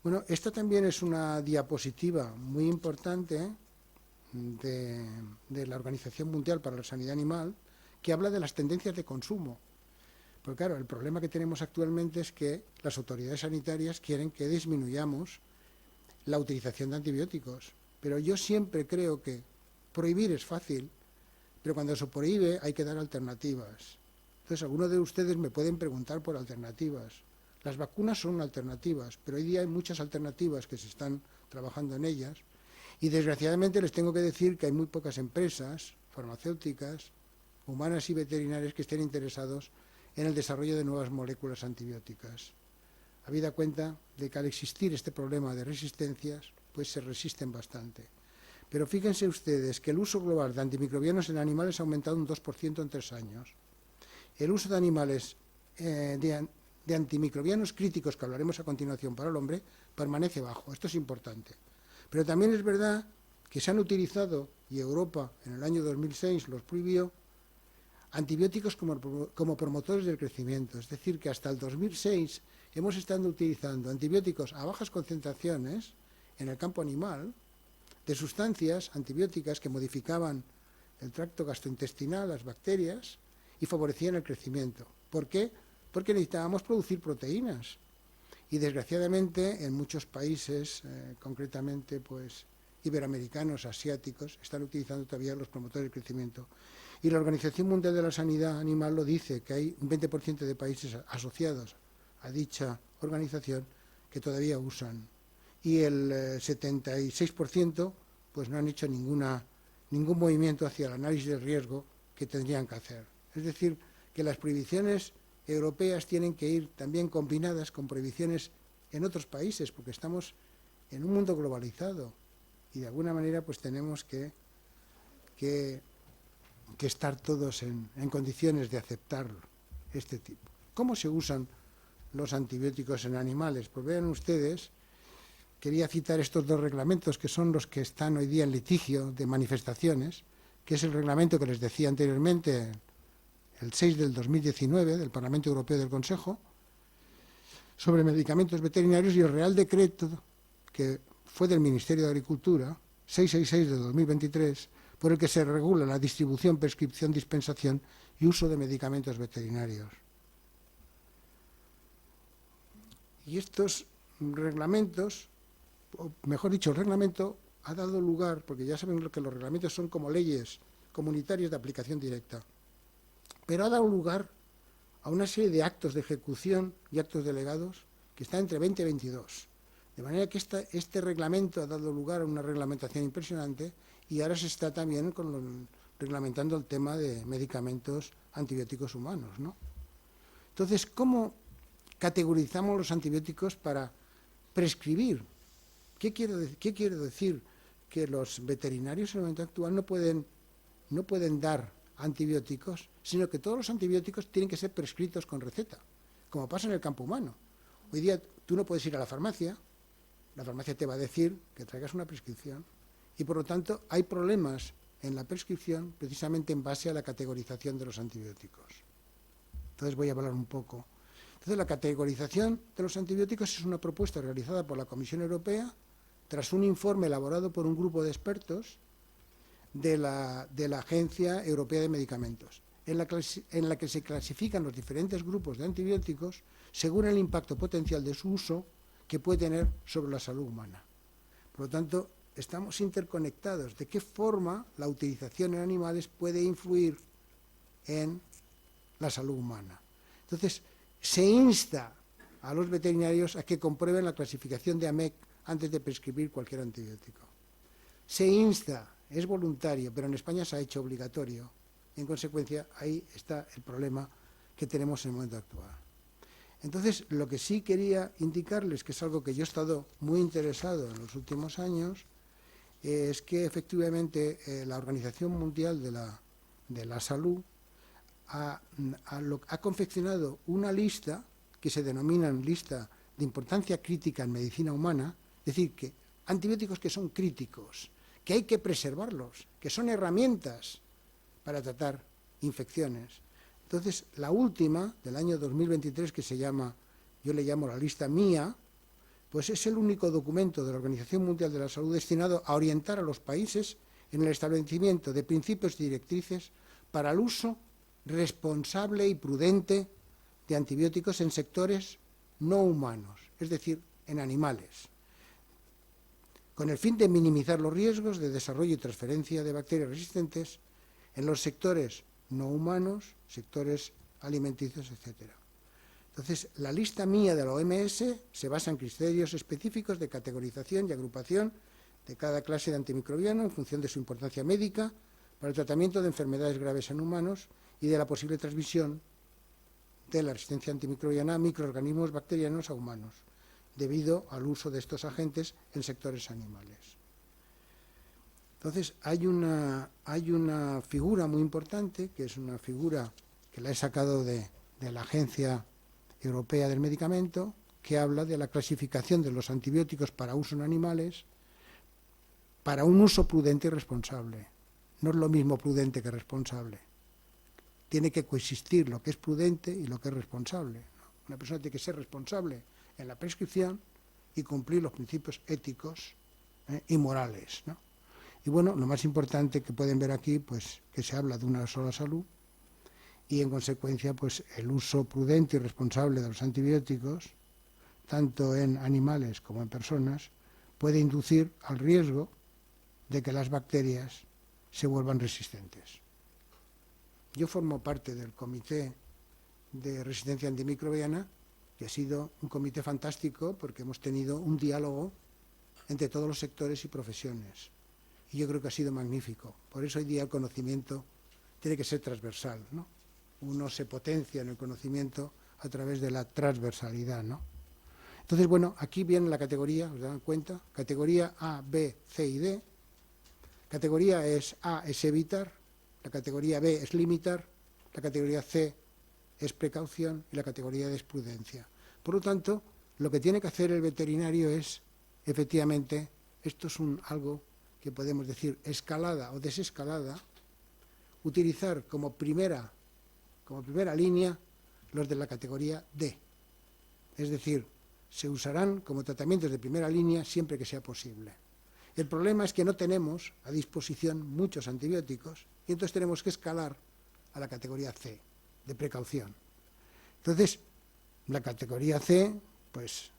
Bueno, esta también es una diapositiva muy importante de la Organización Mundial para la Sanidad Animal, que habla de las tendencias de consumo. Porque claro, el problema que tenemos actualmente es que las autoridades sanitarias quieren que disminuyamos la utilización de antibióticos. Pero yo siempre creo que prohibir es fácil, pero cuando se prohíbe hay que dar alternativas. Entonces, algunos de ustedes me pueden preguntar por alternativas. Las vacunas son alternativas, pero hoy día hay muchas alternativas que se están trabajando en ellas. Y desgraciadamente les tengo que decir que hay muy pocas empresas farmacéuticas, humanas y veterinarias que estén interesados en el desarrollo de nuevas moléculas antibióticas. Habida cuenta de que al existir este problema de resistencias, pues se resisten bastante. Pero fíjense ustedes que el uso global de antimicrobianos en animales ha aumentado un 2% en 3 años. El uso de animales de antimicrobianos críticos, que hablaremos a continuación para el hombre, permanece bajo. Esto es importante. Pero también es verdad que se han utilizado, y Europa en el año 2006 los prohibió, antibióticos como promotores del crecimiento. Es decir, que hasta el 2006 hemos estado utilizando antibióticos a bajas concentraciones en el campo animal, de sustancias antibióticas que modificaban el tracto gastrointestinal, las bacterias, y favorecían el crecimiento. ¿Por qué? Porque necesitábamos producir proteínas. Y desgraciadamente en muchos países, concretamente pues iberoamericanos, asiáticos, están utilizando todavía los promotores del crecimiento. Y la Organización Mundial de la Sanidad Animal lo dice, que hay un 20% de países asociados a dicha organización que todavía usan. Y el 76% pues no han hecho ningún movimiento hacia el análisis del riesgo, que tendrían que hacer. Es decir, que las prohibiciones europeas tienen que ir también combinadas con prohibiciones en otros países, porque estamos en un mundo globalizado y de alguna manera pues tenemos que estar todos en condiciones de aceptar este tipo. ¿Cómo se usan los antibióticos en animales? Pues vean ustedes, quería citar estos dos reglamentos que son los que están hoy día en litigio de manifestaciones, que es el reglamento que les decía anteriormente, el 6 del 2019 del Parlamento Europeo y del Consejo, sobre medicamentos veterinarios, y el Real Decreto, que fue del Ministerio de Agricultura, 666 de 2023, por el que se regula la distribución, prescripción, dispensación y uso de medicamentos veterinarios. Y estos reglamentos, o mejor dicho, el reglamento ha dado lugar, porque ya saben que los reglamentos son como leyes comunitarias de aplicación directa, pero ha dado lugar a una serie de actos de ejecución y actos delegados que están entre 20 y 22. De manera que este reglamento ha dado lugar a una reglamentación impresionante y ahora se está también reglamentando el tema de medicamentos antibióticos humanos, ¿no? Entonces, ¿cómo categorizamos los antibióticos para prescribir? ¿Qué quiere decir? Que los veterinarios en el momento actual no pueden dar antibióticos, sino que todos los antibióticos tienen que ser prescritos con receta, como pasa en el campo humano. Hoy día tú no puedes ir a la farmacia te va a decir que traigas una prescripción, y por lo tanto hay problemas en la prescripción precisamente en base a la categorización de los antibióticos. Entonces voy a hablar un poco. Entonces la categorización de los antibióticos es una propuesta realizada por la Comisión Europea tras un informe elaborado por un grupo de expertos de la Agencia Europea de Medicamentos, en la que se clasifican los diferentes grupos de antibióticos según el impacto potencial de su uso que puede tener sobre la salud humana. Por lo tanto, estamos interconectados. ¿De qué forma la utilización en animales puede influir en la salud humana? Entonces, se insta a los veterinarios a que comprueben la clasificación de AMEC antes de prescribir cualquier antibiótico. Se insta, es voluntario, pero en España se ha hecho obligatorio. En consecuencia, ahí está el problema que tenemos en el momento actual. Entonces, lo que sí quería indicarles, que es algo que yo he estado muy interesado en los últimos años, es que efectivamente la Organización Mundial de la Salud ha confeccionado una lista que se denomina lista de importancia crítica en medicina humana, es decir, que antibióticos que son críticos, que hay que preservarlos, que son herramientas para tratar infecciones. Entonces, la última, del año 2023, que se llama, yo le llamo la lista mía, pues es el único documento de la Organización Mundial de la Salud destinado a orientar a los países en el establecimiento de principios y directrices para el uso responsable y prudente de antibióticos en sectores no humanos, es decir, en animales, con el fin de minimizar los riesgos de desarrollo y transferencia de bacterias resistentes en los sectores no humanos, sectores alimenticios, etc. Entonces, la lista mía de la OMS se basa en criterios específicos de categorización y agrupación de cada clase de antimicrobiano en función de su importancia médica para el tratamiento de enfermedades graves en humanos y de la posible transmisión de la resistencia antimicrobiana a microorganismos bacterianos a humanos, debido al uso de estos agentes en sectores animales. Entonces, hay una figura muy importante, que es una figura que la he sacado de la Agencia Europea del Medicamento, que habla de la clasificación de los antibióticos para uso en animales para un uso prudente y responsable. No es lo mismo prudente que responsable. Tiene que coexistir lo que es prudente y lo que es responsable, ¿no? Una persona tiene que ser responsable en la prescripción y cumplir los principios éticos y morales, ¿no? Y bueno, lo más importante que pueden ver aquí, pues que se habla de una sola salud y en consecuencia, pues el uso prudente y responsable de los antibióticos, tanto en animales como en personas, puede inducir al riesgo de que las bacterias se vuelvan resistentes. Yo formo parte del Comité de Resistencia Antimicrobiana, que ha sido un comité fantástico porque hemos tenido un diálogo entre todos los sectores y profesiones. Y yo creo que ha sido magnífico. Por eso hoy día el conocimiento tiene que ser transversal, ¿no? Uno se potencia en el conocimiento a través de la transversalidad, ¿no? Entonces, bueno, aquí viene la categoría, ¿os dan cuenta? Categoría A, B, C y D. Categoría A es evitar, la categoría B es limitar, la categoría C es precaución y la categoría D es prudencia. Por lo tanto, lo que tiene que hacer el veterinario es, efectivamente, esto es algo que podemos decir escalada o desescalada, utilizar como primera línea los de la categoría D. Es decir, se usarán como tratamientos de primera línea siempre que sea posible. El problema es que no tenemos a disposición muchos antibióticos y entonces tenemos que escalar a la categoría C, de precaución. Entonces, la categoría C, pues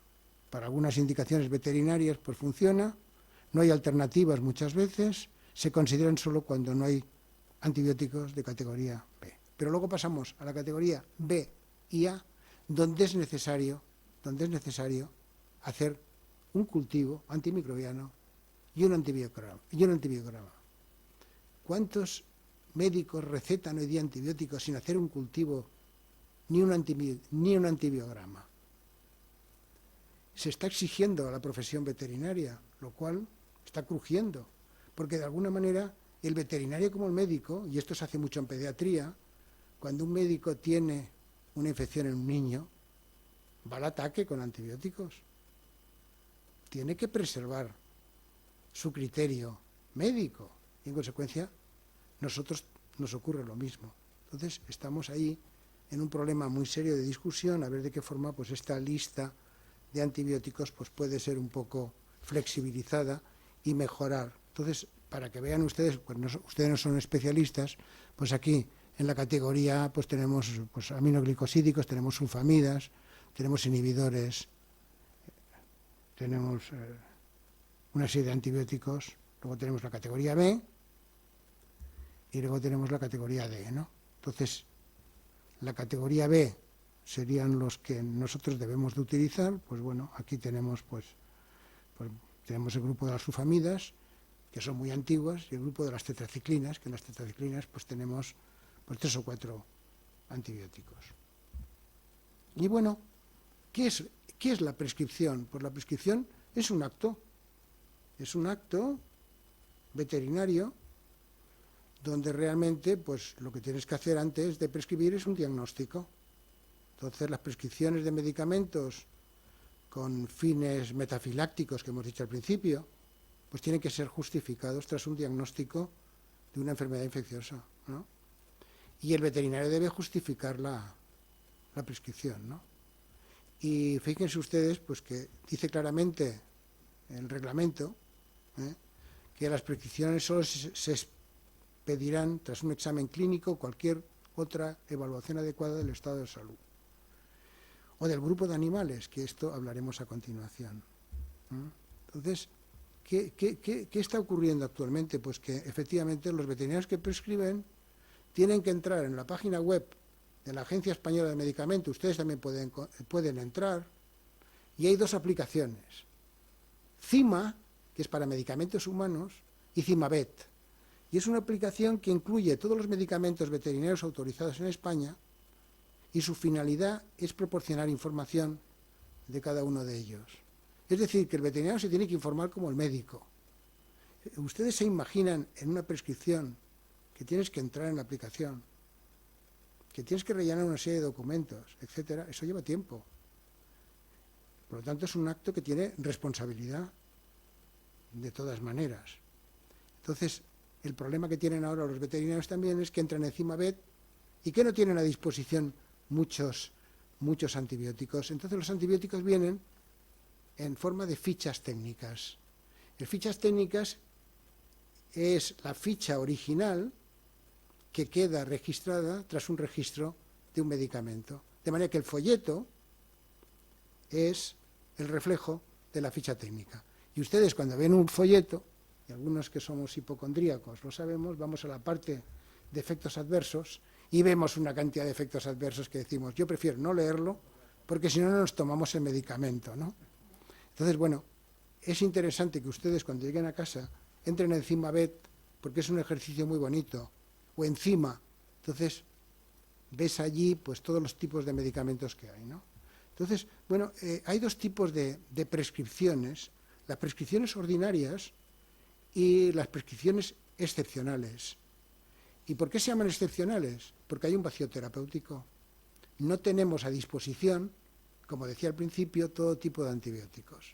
para algunas indicaciones veterinarias, pues funciona, no hay alternativas muchas veces, se consideran solo cuando no hay antibióticos de categoría B. Pero luego pasamos a la categoría B y A, donde es necesario hacer un cultivo antimicrobiano y un antibiograma. ¿Cuántos médicos recetan hoy día antibióticos sin hacer un cultivo ni un antibiograma? Se está exigiendo a la profesión veterinaria, lo cual está crujiendo, porque de alguna manera el veterinario como el médico, y esto se hace mucho en pediatría, cuando un médico tiene una infección en un niño, va al ataque con antibióticos. Tiene que preservar su criterio médico y en consecuencia nosotros nos ocurre lo mismo. Entonces estamos ahí en un problema muy serio de discusión, a ver de qué forma pues esta lista de antibióticos pues puede ser un poco flexibilizada y mejorar. Entonces, para que vean ustedes, pues ustedes no son especialistas, pues aquí en la categoría pues tenemos pues aminoglicosídicos, tenemos sulfamidas, tenemos inhibidores, tenemos una serie de antibióticos, luego tenemos la categoría B y luego tenemos la categoría D, ¿no? Entonces, la categoría B serían los que nosotros debemos de utilizar, pues bueno, aquí tenemos pues tenemos el grupo de las sulfamidas, que son muy antiguas, y el grupo de las tetraciclinas, que en las tetraciclinas pues tenemos pues 3 o 4 antibióticos. Y bueno, ¿qué es la prescripción? Pues la prescripción es un acto veterinario donde realmente pues lo que tienes que hacer antes de prescribir es un diagnóstico. Entonces las prescripciones de medicamentos con fines metafilácticos que hemos dicho al principio, pues tienen que ser justificados tras un diagnóstico de una enfermedad infecciosa, ¿no? Y el veterinario debe justificar la prescripción, ¿no? Y fíjense ustedes pues que dice claramente el reglamento que las prescripciones solo se expedirán tras un examen clínico o cualquier otra evaluación adecuada del estado de salud o del grupo de animales, que esto hablaremos a continuación. Entonces, ¿qué está ocurriendo actualmente? Pues que efectivamente los veterinarios que prescriben tienen que entrar en la página web de la Agencia Española de Medicamentos, ustedes también pueden entrar, y hay 2 aplicaciones. CIMA, que es para medicamentos humanos, y CIMAVET. Y es una aplicación que incluye todos los medicamentos veterinarios autorizados en España y su finalidad es proporcionar información de cada uno de ellos. Es decir, que el veterinario se tiene que informar como el médico. Ustedes se imaginan en una prescripción que tienes que entrar en la aplicación, que tienes que rellenar una serie de documentos, etcétera, eso lleva tiempo. Por lo tanto, es un acto que tiene responsabilidad de todas maneras. Entonces, el problema que tienen ahora los veterinarios también es que entran en CIMAVET y que no tienen a disposición muchos antibióticos. Entonces, los antibióticos vienen en forma de fichas técnicas. Las fichas técnicas es la ficha original que queda registrada tras un registro de un medicamento. De manera que el folleto es el reflejo de la ficha técnica. Y ustedes cuando ven un folleto, y algunos que somos hipocondríacos lo sabemos, vamos a la parte de efectos adversos y vemos una cantidad de efectos adversos que decimos, yo prefiero no leerlo porque si no, no nos tomamos el medicamento, ¿no? Entonces, bueno, es interesante que ustedes cuando lleguen a casa entren en CIMAVET porque es un ejercicio muy bonito, o encima Entonces, ves allí pues todos los tipos de medicamentos que hay, ¿no? Entonces, bueno, hay dos tipos de prescripciones, las prescripciones ordinarias y las prescripciones excepcionales. ¿Y por qué se llaman excepcionales? Porque hay un vacío terapéutico. No tenemos a disposición, como decía al principio, todo tipo de antibióticos.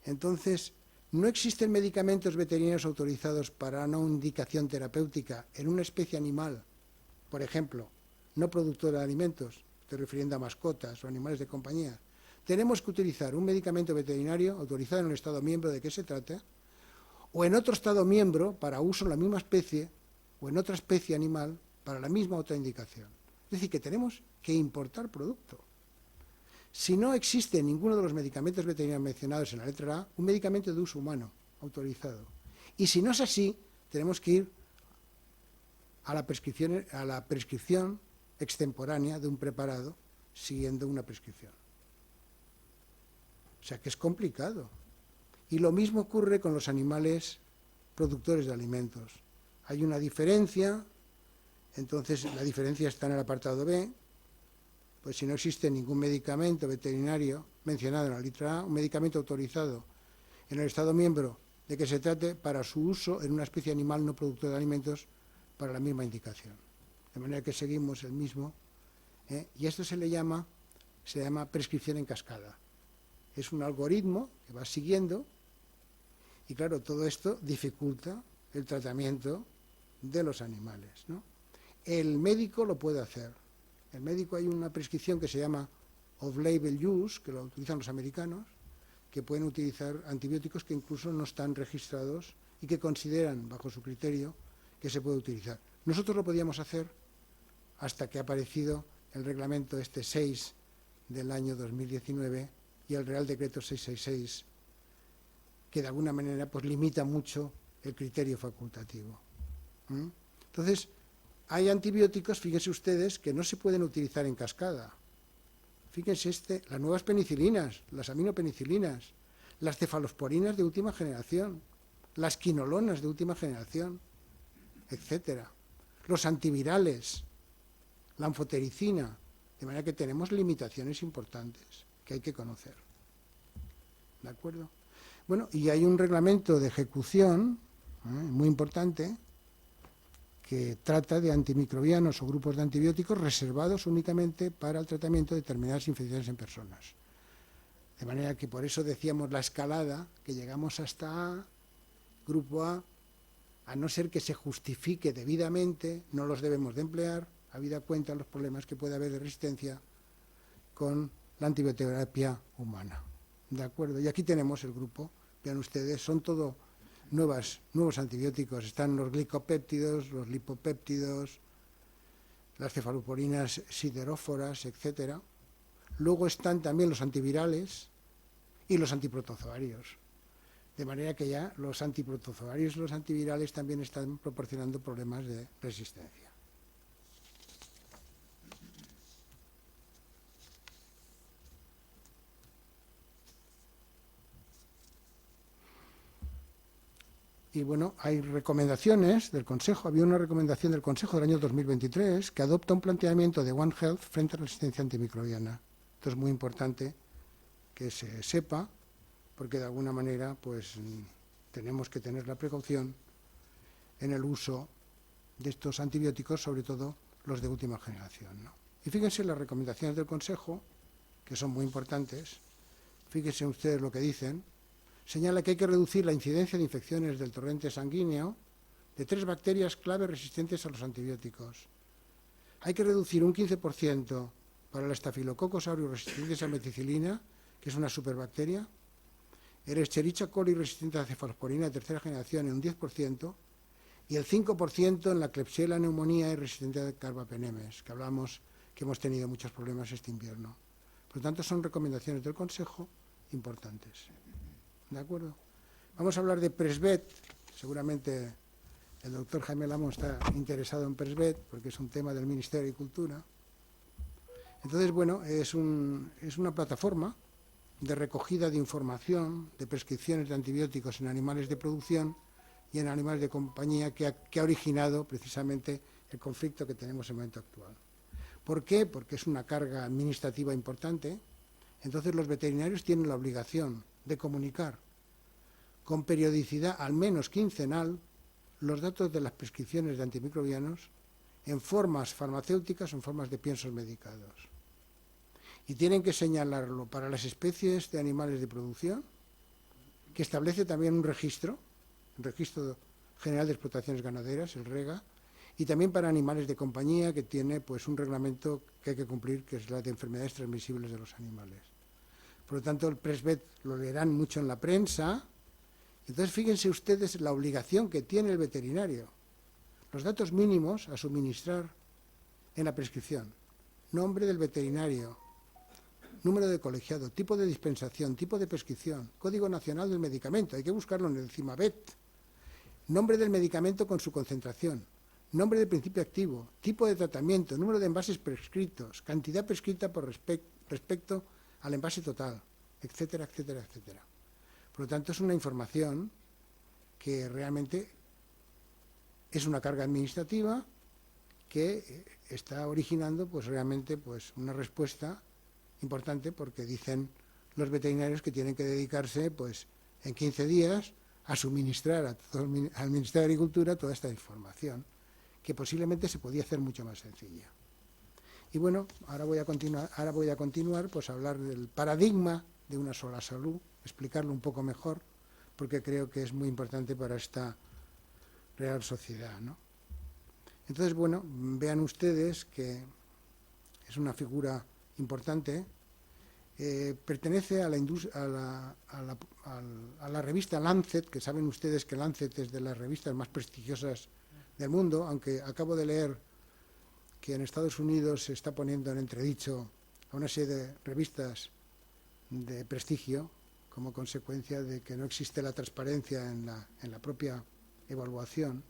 Entonces, no existen medicamentos veterinarios autorizados para una indicación terapéutica en una especie animal, por ejemplo, no productora de alimentos, estoy refiriendo a mascotas o animales de compañía. Tenemos que utilizar un medicamento veterinario autorizado en el Estado miembro de que se trate, o en otro Estado miembro para uso en la misma especie, o en otra especie animal para la misma otra indicación. Es decir, que tenemos que importar producto. Si no existe ninguno de los medicamentos veterinarios mencionados en la letra A, un medicamento de uso humano autorizado. Y si no es así, tenemos que ir a la prescripción extemporánea de un preparado siguiendo una prescripción. O sea que es complicado. Y lo mismo ocurre con los animales productores de alimentos. Hay una diferencia, entonces la diferencia está en el apartado B, pues si no existe ningún medicamento veterinario mencionado en la letra A, un medicamento autorizado en el Estado miembro de que se trate para su uso en una especie animal no productora de alimentos para la misma indicación. De manera que seguimos el mismo, y esto se llama prescripción en cascada. Es un algoritmo que va siguiendo, y claro, todo esto dificulta el tratamiento de los animales, ¿no? El médico lo puede hacer. El médico, hay una prescripción que se llama off-label use, que lo utilizan los americanos, que pueden utilizar antibióticos que incluso no están registrados y que consideran, bajo su criterio, que se puede utilizar. Nosotros lo podíamos hacer hasta que ha aparecido el reglamento 6 del año 2019 y el Real Decreto 666, que de alguna manera pues limita mucho el criterio facultativo. Entonces, hay antibióticos, fíjense ustedes, que no se pueden utilizar en cascada. Fíjense las nuevas penicilinas, las aminopenicilinas, las cefalosporinas de última generación, las quinolonas de última generación, etcétera. Los antivirales, la anfotericina, de manera que tenemos limitaciones importantes que hay que conocer. ¿De acuerdo? Bueno, y hay un reglamento de ejecución muy importante que trata de antimicrobianos o grupos de antibióticos reservados únicamente para el tratamiento de determinadas infecciones en personas. De manera que por eso decíamos la escalada, que llegamos hasta A, grupo A no ser que se justifique debidamente, no los debemos de emplear, habida cuenta de los problemas que puede haber de resistencia con la antibioterapia humana. ¿De acuerdo? Y aquí tenemos el grupo, vean ustedes, son todo nuevos antibióticos, están los glicopéptidos, los lipopéptidos, las cefaloporinas sideróforas, etcétera. Luego están también los antivirales y los antiprotozoarios. De manera que ya los antiprotozoarios y los antivirales también están proporcionando problemas de resistencia. Y bueno, hay recomendaciones del Consejo. Había una recomendación del Consejo del año 2023 que adopta un planteamiento de One Health frente a la resistencia antimicrobiana. Esto es muy importante que se sepa, porque de alguna manera pues tenemos que tener la precaución en el uso de estos antibióticos, sobre todo los de última generación, ¿no? Y fíjense las recomendaciones del Consejo, que son muy importantes. Fíjense ustedes lo que dicen. Señala que hay que reducir la incidencia de infecciones del torrente sanguíneo de 3 bacterias clave resistentes a los antibióticos. Hay que reducir un 15% para el Staphylococcus aureus resistentes a meticilina, que es una superbacteria, el Escherichia coli resistente a cefalosporina de 3ª generación en un 10%, y el 5% en la Klebsiella pneumoniae resistente a carbapenemes, que hablamos que hemos tenido muchos problemas este invierno. Por lo tanto, son recomendaciones del Consejo importantes. ¿De acuerdo? Vamos a hablar de Presvet. Seguramente el doctor Jaime Lamo está interesado en Presvet, porque es un tema del Ministerio de Agricultura. Entonces, bueno, es una plataforma de recogida de información, de prescripciones de antibióticos en animales de producción y en animales de compañía que ha originado precisamente el conflicto que tenemos en el momento actual. ¿Por qué? Porque es una carga administrativa importante. Entonces los veterinarios tienen la obligación de comunicar con periodicidad, al menos quincenal, los datos de las prescripciones de antimicrobianos en formas farmacéuticas o en formas de piensos medicados. Y tienen que señalarlo para las especies de animales de producción, que establece también un registro, el Registro General de Explotaciones Ganaderas, el REGA, y también para animales de compañía, que tiene pues un reglamento que hay que cumplir, que es la de enfermedades transmisibles de los animales. Por lo tanto, el Presvet lo leerán mucho en la prensa. Entonces, fíjense ustedes la obligación que tiene el veterinario. Los datos mínimos a suministrar en la prescripción. Nombre del veterinario, número de colegiado, tipo de dispensación, tipo de prescripción, Código Nacional del Medicamento, hay que buscarlo en el CIMAVET. Nombre del medicamento con su concentración, nombre del principio activo, tipo de tratamiento, número de envases prescritos, cantidad prescrita por respecto al envase total, etcétera, etcétera, etcétera. Por lo tanto, es una información que realmente es una carga administrativa que está originando pues realmente pues una respuesta importante, porque dicen los veterinarios que tienen que dedicarse pues en 15 días a suministrar al Ministerio de Agricultura toda esta información, que posiblemente se podía hacer mucho más sencilla. Y bueno, ahora voy a continuar pues a hablar del paradigma de una sola salud, explicarlo un poco mejor, porque creo que es muy importante para esta Real Sociedad, ¿no? Entonces, bueno, vean ustedes que es una figura importante. Pertenece a la revista Lancet, que saben ustedes que Lancet es de las revistas más prestigiosas del mundo, aunque acabo de leer que en Estados Unidos se está poniendo en entredicho a una serie de revistas de prestigio como consecuencia de que no existe la transparencia en la propia evaluación.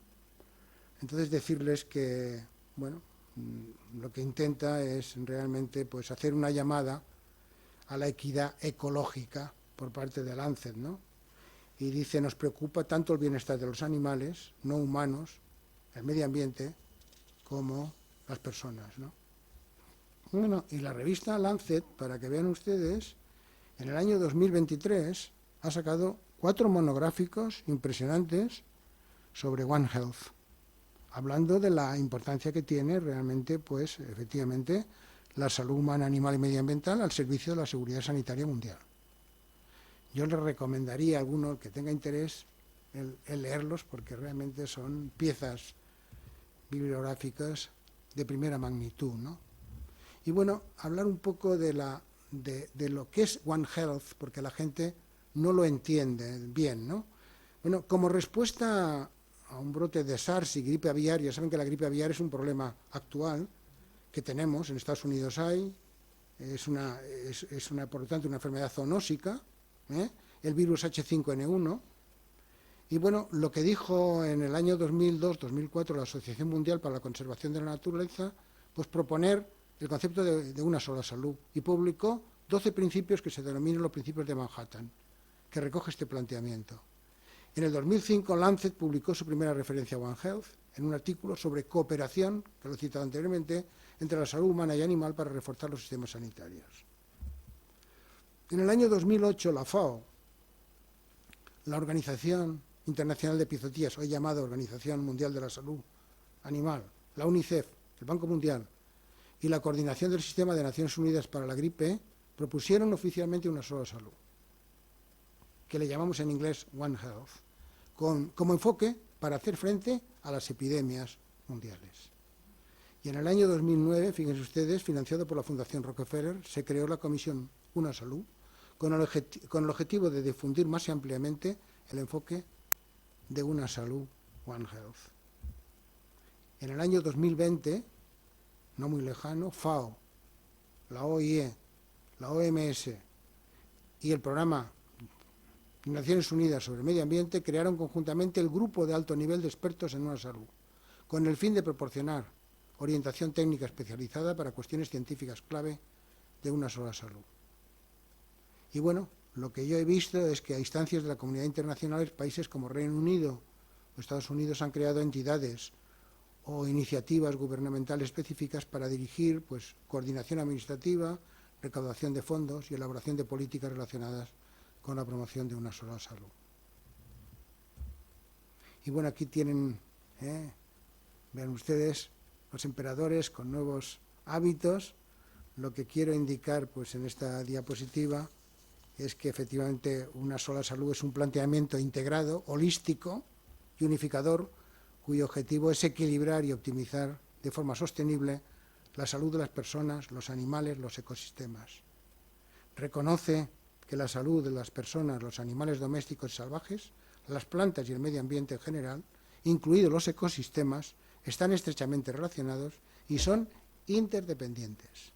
Entonces, decirles que, bueno, lo que intenta es realmente pues hacer una llamada a la equidad ecológica por parte de Lancet, ¿no? Y dice, nos preocupa tanto el bienestar de los animales no humanos, el medio ambiente, como las personas, ¿no? Bueno, y la revista Lancet, para que vean ustedes, en el año 2023 ha sacado 4 monográficos impresionantes sobre One Health, hablando de la importancia que tiene realmente, pues, efectivamente, la salud humana, animal y medioambiental al servicio de la seguridad sanitaria mundial. Yo les recomendaría a alguno que tenga interés el leerlos, porque realmente son piezas bibliográficas de primera magnitud, ¿no? Y bueno, hablar un poco de lo que es One Health, porque la gente no lo entiende bien, ¿no? Bueno, como respuesta a un brote de SARS y gripe aviar, ya saben que la gripe aviar es un problema actual que tenemos, en Estados Unidos hay, es por lo tanto una enfermedad zoonósica, el virus H5N1, y bueno, lo que dijo en el año 2002-2004 la Asociación Mundial para la Conservación de la Naturaleza, pues proponer el concepto de una sola salud, y publicó 12 principios que se denominan los principios de Manhattan, que recoge este planteamiento. En el 2005, Lancet publicó su primera referencia a One Health en un artículo sobre cooperación, que lo he citado anteriormente, entre la salud humana y animal para reforzar los sistemas sanitarios. En el año 2008, la FAO, la Organización Internacional de Epizootía, hoy llamada Organización Mundial de la Salud Animal, la UNICEF, el Banco Mundial y la Coordinación del Sistema de Naciones Unidas para la Gripe propusieron oficialmente una sola salud, que le llamamos en inglés One Health, como enfoque para hacer frente a las epidemias mundiales. Y en el año 2009, fíjense ustedes, financiado por la Fundación Rockefeller, se creó la Comisión Una Salud, con el objetivo de difundir más ampliamente el enfoque de una salud One Health. En el año 2020, no muy lejano, FAO, la OIE, la OMS y el Programa de Naciones Unidas sobre el Medio Ambiente crearon conjuntamente el Grupo de Alto Nivel de Expertos en una Salud, con el fin de proporcionar orientación técnica especializada para cuestiones científicas clave de una sola salud. Y bueno, lo que yo he visto es que a instancias de la comunidad internacional, países como Reino Unido o Estados Unidos han creado entidades o iniciativas gubernamentales específicas para dirigir pues, coordinación administrativa, recaudación de fondos y elaboración de políticas relacionadas con la promoción de una sola salud. Y bueno, aquí tienen, vean ustedes, los emperadores con nuevos hábitos. Lo que quiero indicar pues, en esta diapositiva es que efectivamente una sola salud es un planteamiento integrado, holístico y unificador, cuyo objetivo es equilibrar y optimizar de forma sostenible la salud de las personas, los animales, los ecosistemas. Reconoce que la salud de las personas, los animales domésticos y salvajes, las plantas y el medio ambiente en general, incluidos los ecosistemas, están estrechamente relacionados y son interdependientes.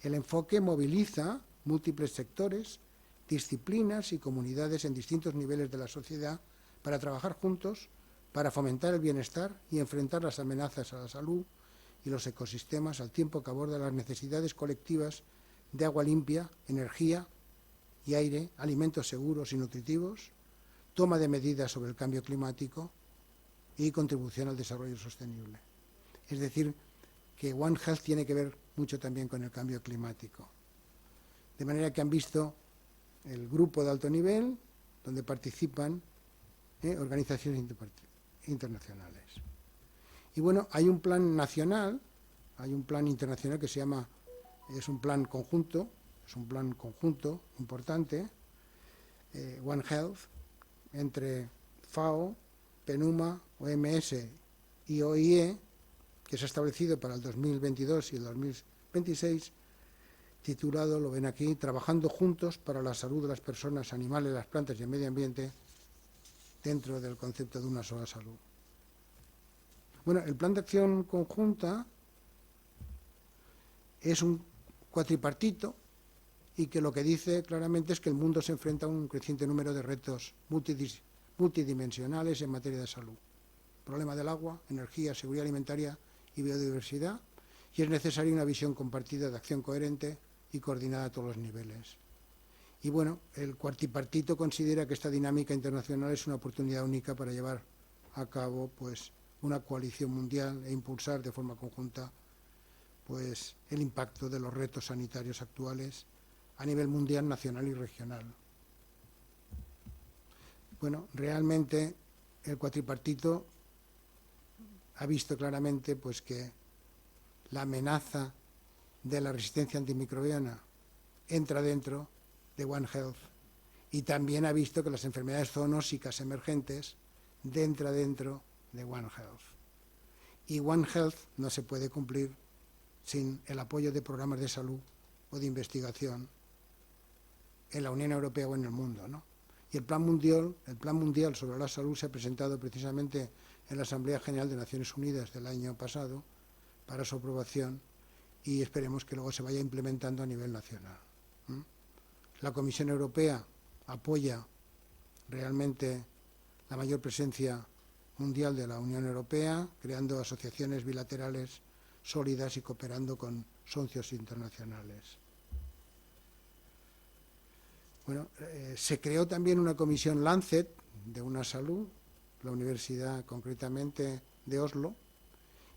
El enfoque moviliza múltiples sectores, disciplinas y comunidades en distintos niveles de la sociedad para trabajar juntos, para fomentar el bienestar y enfrentar las amenazas a la salud y los ecosistemas, al tiempo que aborda las necesidades colectivas de agua limpia, energía y aire, alimentos seguros y nutritivos, toma de medidas sobre el cambio climático y contribución al desarrollo sostenible. Es decir, que One Health tiene que ver mucho también con el cambio climático. De manera que han visto el grupo de alto nivel, donde participan organizaciones internacionales. Y bueno, hay un plan nacional, hay un plan internacional que se llama, es un plan conjunto importante, One Health, entre FAO, PNUMA, OMS y OIE, que se ha establecido para el 2022 y el 2026, titulado, lo ven aquí, Trabajando juntos para la salud de las personas, animales, las plantas y el medio ambiente, dentro del concepto de una sola salud. Bueno, el plan de acción conjunta es un cuatripartito y que lo que dice claramente es que el mundo se enfrenta a un creciente número de retos multidimensionales en materia de salud. Problema del agua, energía, seguridad alimentaria y biodiversidad, y es necesaria una visión compartida de acción coherente y coordinada a todos los niveles. Y bueno, el cuatripartito considera que esta dinámica internacional es una oportunidad única para llevar a cabo pues, una coalición mundial e impulsar de forma conjunta pues, el impacto de los retos sanitarios actuales a nivel mundial, nacional y regional. Bueno, realmente el cuatripartito ha visto claramente pues, que la amenaza de la resistencia antimicrobiana entra dentro de One Health y también ha visto que las enfermedades zoonósicas emergentes entra dentro de One Health. Y One Health no se puede cumplir sin el apoyo de programas de salud o de investigación en la Unión Europea o en el mundo, ¿no? Y el Plan Mundial sobre la Salud se ha presentado precisamente en la Asamblea General de Naciones Unidas del año pasado para su aprobación y esperemos que luego se vaya implementando a nivel nacional. La Comisión Europea apoya realmente la mayor presencia mundial de la Unión Europea, creando asociaciones bilaterales sólidas y cooperando con socios internacionales. Bueno, se creó también una comisión Lancet de una salud, la universidad concretamente de Oslo,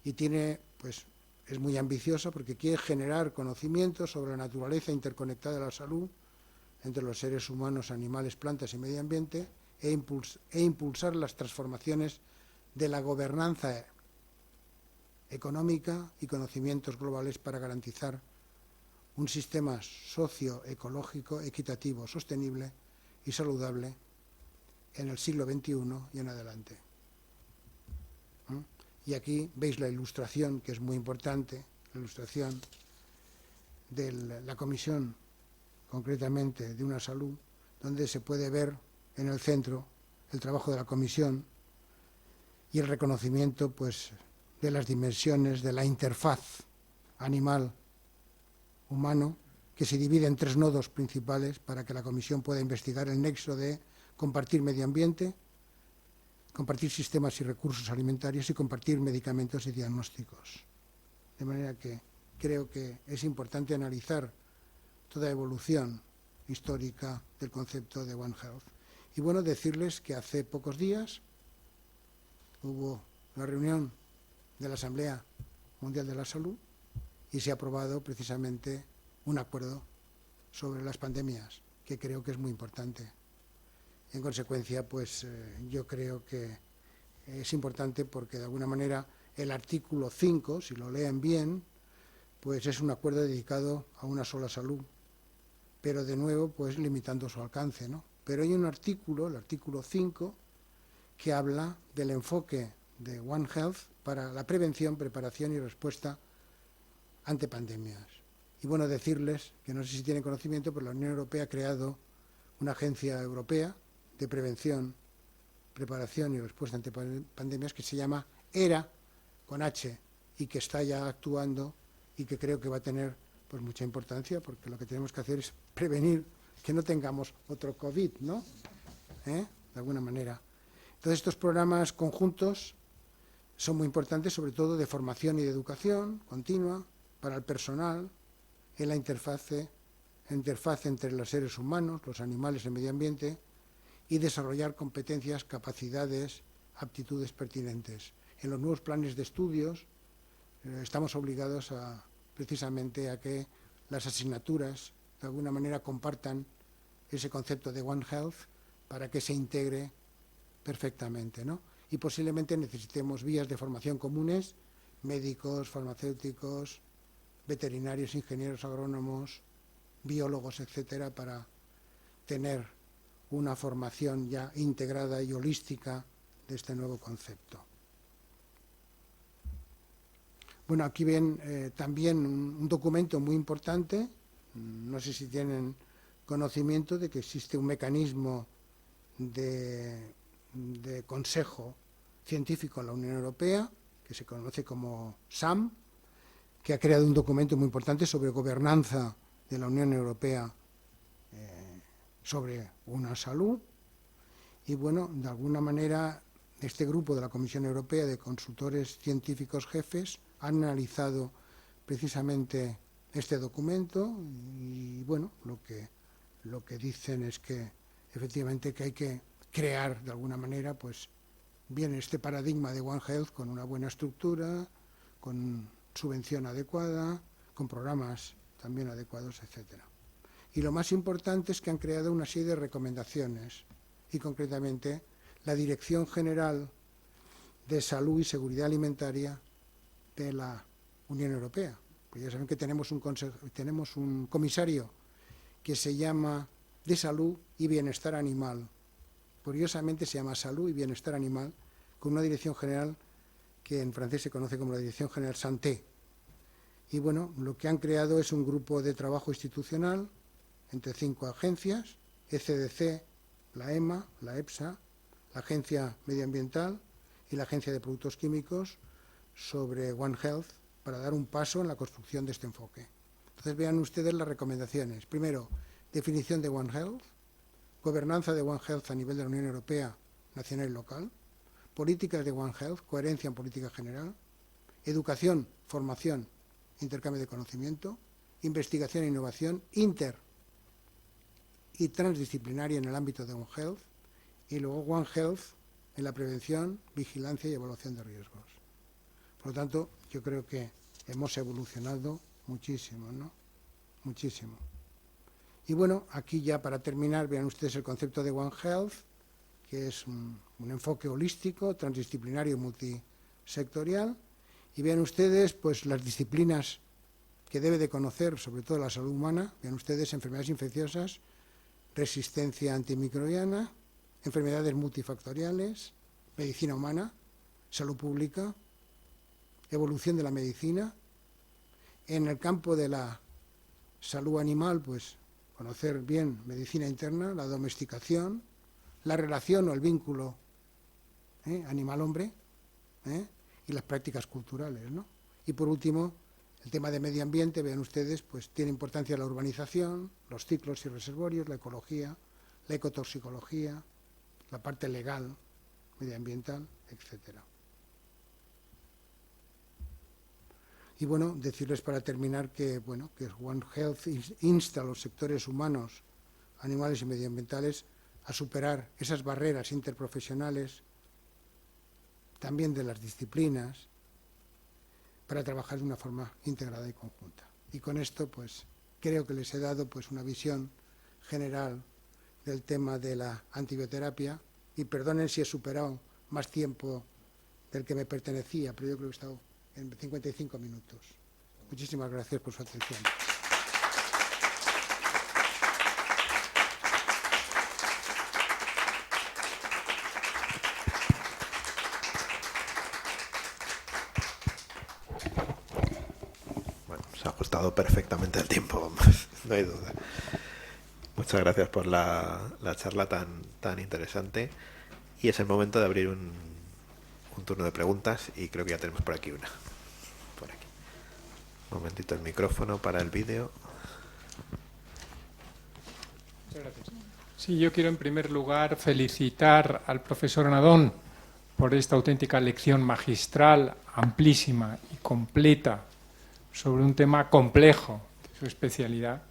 y tiene, pues, es muy ambiciosa porque quiere generar conocimiento sobre la naturaleza interconectada de la salud entre los seres humanos, animales, plantas y medio ambiente e impulsar las transformaciones de la gobernanza económica y conocimientos globales para garantizar un sistema socioecológico equitativo, sostenible y saludable en el siglo XXI y en adelante. Y aquí veis la ilustración, que es muy importante, la ilustración de la comisión, concretamente de una salud, donde se puede ver en el centro el trabajo de la comisión y el reconocimiento pues, de las dimensiones de la interfaz animal-humano, que se divide en 3 nodos principales para que la comisión pueda investigar el nexo de compartir medio ambiente, compartir sistemas y recursos alimentarios y compartir medicamentos y diagnósticos. De manera que creo que es importante analizar toda evolución histórica del concepto de One Health. Y bueno, decirles que hace pocos días hubo la reunión de la Asamblea Mundial de la Salud y se ha aprobado precisamente un acuerdo sobre las pandemias, que creo que es muy importante. En consecuencia, pues yo creo que es importante porque de alguna manera el artículo 5, si lo leen bien, pues es un acuerdo dedicado a una sola salud, pero de nuevo pues limitando su alcance, ¿no? Pero hay un artículo, el artículo 5, que habla del enfoque de One Health para la prevención, preparación y respuesta ante pandemias. Y bueno, decirles, que no sé si tienen conocimiento, pero la Unión Europea ha creado una agencia europea de prevención, preparación y respuesta ante pandemias que se llama ERA, con H, y que está ya actuando y que creo que va a tener pues mucha importancia, porque lo que tenemos que hacer es prevenir que no tengamos otro COVID, ¿no? De alguna manera. Entonces, estos programas conjuntos son muy importantes, sobre todo de formación y de educación continua para el personal, en la interfaz entre los seres humanos, los animales y el medio ambiente, y desarrollar competencias, capacidades, aptitudes pertinentes. En los nuevos planes de estudios estamos obligados precisamente a que las asignaturas de alguna manera compartan ese concepto de One Health para que se integre perfectamente, ¿no? Y posiblemente necesitemos vías de formación comunes, médicos, farmacéuticos, veterinarios, ingenieros agrónomos, biólogos, etcétera, para tener una formación ya integrada y holística de este nuevo concepto. Bueno, aquí ven también un documento muy importante, no sé si tienen conocimiento de que existe un mecanismo de consejo científico en la Unión Europea, que se conoce como SAM, que ha creado un documento muy importante sobre gobernanza de la Unión Europea sobre una salud. Y bueno, de alguna manera, este grupo de la Comisión Europea de consultores científicos jefes han analizado precisamente este documento y bueno, lo que dicen es que efectivamente que hay que crear de alguna manera pues bien este paradigma de One Health con una buena estructura, con subvención adecuada, con programas también adecuados, etcétera. Y lo más importante es que han creado una serie de recomendaciones y concretamente la Dirección General de Salud y Seguridad Alimentaria de la Unión Europea. Pues ya saben que tenemos un comisario que se llama de Salud y Bienestar Animal. Curiosamente se llama Salud y Bienestar Animal, con una dirección general que en francés se conoce como la Dirección General Santé. Y bueno, lo que han creado es un grupo de trabajo institucional entre 5 agencias, ECDC, la EMA, la EFSA, la Agencia Medioambiental y la Agencia de Productos Químicos, sobre One Health, para dar un paso en la construcción de este enfoque. Entonces vean ustedes las recomendaciones. Primero, definición de One Health, gobernanza de One Health a nivel de la Unión Europea, nacional y local, políticas de One Health, coherencia en política general, educación, formación, intercambio de conocimiento, investigación e innovación inter y transdisciplinaria en el ámbito de One Health, y luego One Health en la prevención, vigilancia y evaluación de riesgos. Por lo tanto, yo creo que hemos evolucionado muchísimo, ¿no? Muchísimo. Y bueno, aquí ya para terminar, vean ustedes el concepto de One Health, que es un enfoque holístico, transdisciplinario, multisectorial, y vean ustedes pues las disciplinas que debe de conocer, sobre todo la salud humana, vean ustedes enfermedades infecciosas, resistencia antimicrobiana, enfermedades multifactoriales, medicina humana, salud pública, evolución de la medicina. En el campo de la salud animal, pues conocer bien medicina interna, la domesticación, la relación o el vínculo animal-hombre y las prácticas culturales, ¿no? Y por último, el tema de medio ambiente, vean ustedes, pues tiene importancia la urbanización, los ciclos y reservorios, la ecología, la ecotoxicología, la parte legal, medioambiental, etcétera. Y bueno, decirles para terminar que, bueno, que One Health insta a los sectores humanos, animales y medioambientales a superar esas barreras interprofesionales, también de las disciplinas, para trabajar de una forma integrada y conjunta. Y con esto, pues, creo que les he dado pues, una visión general del tema de la antibioterapia, y perdonen si he superado más tiempo del que me pertenecía, pero yo creo que he estado en 55 minutos. Muchísimas gracias por su atención. Bueno, se ha ajustado perfectamente el tiempo, no hay duda. Muchas gracias por la charla tan interesante, y es el momento de abrir un turno de preguntas, y creo que ya tenemos por aquí una. Por aquí. Un momentito el micrófono para el vídeo. Muchas gracias. Sí, yo quiero en primer lugar felicitar al profesor Nadón por esta auténtica lección magistral, amplísima y completa sobre un tema complejo de su especialidad.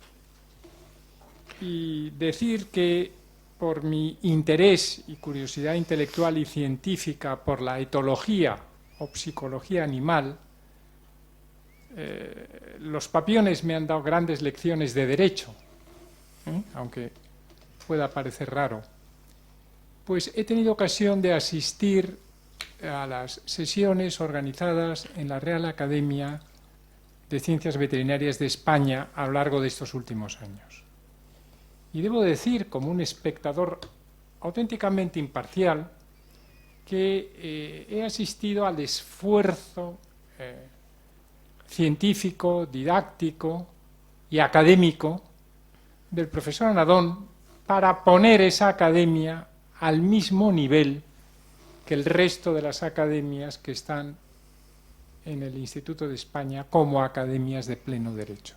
Y decir que por mi interés y curiosidad intelectual y científica por la etología o psicología animal, los papiones me han dado grandes lecciones de derecho, aunque pueda parecer raro. Pues he tenido ocasión de asistir a las sesiones organizadas en la Real Academia de Ciencias Veterinarias de España a lo largo de estos últimos años. Y debo decir, como un espectador auténticamente imparcial, que he asistido al esfuerzo científico, didáctico y académico del profesor Nadón para poner esa academia al mismo nivel que el resto de las academias que están en el Instituto de España como academias de pleno derecho.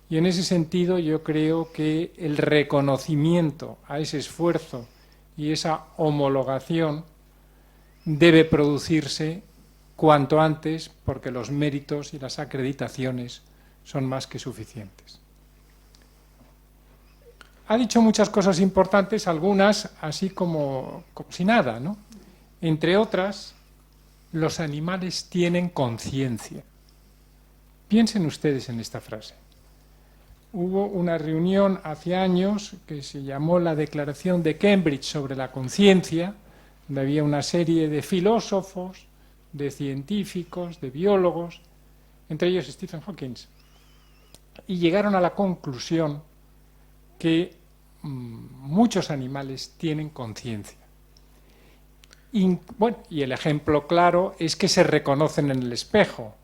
Y en ese sentido yo creo que el reconocimiento a ese esfuerzo y esa homologación debe producirse cuanto antes, porque los méritos y las acreditaciones son más que suficientes. Ha dicho muchas cosas importantes, algunas así como si nada, ¿no? Entre otras, los animales tienen conciencia. Piensen ustedes en esta frase. Hubo una reunión hace años que se llamó la Declaración de Cambridge sobre la conciencia, donde había una serie de filósofos, de científicos, de biólogos, entre ellos Stephen Hawking, y llegaron a la conclusión que muchos animales tienen conciencia. Bueno, y el ejemplo claro es que se reconocen en el espejo,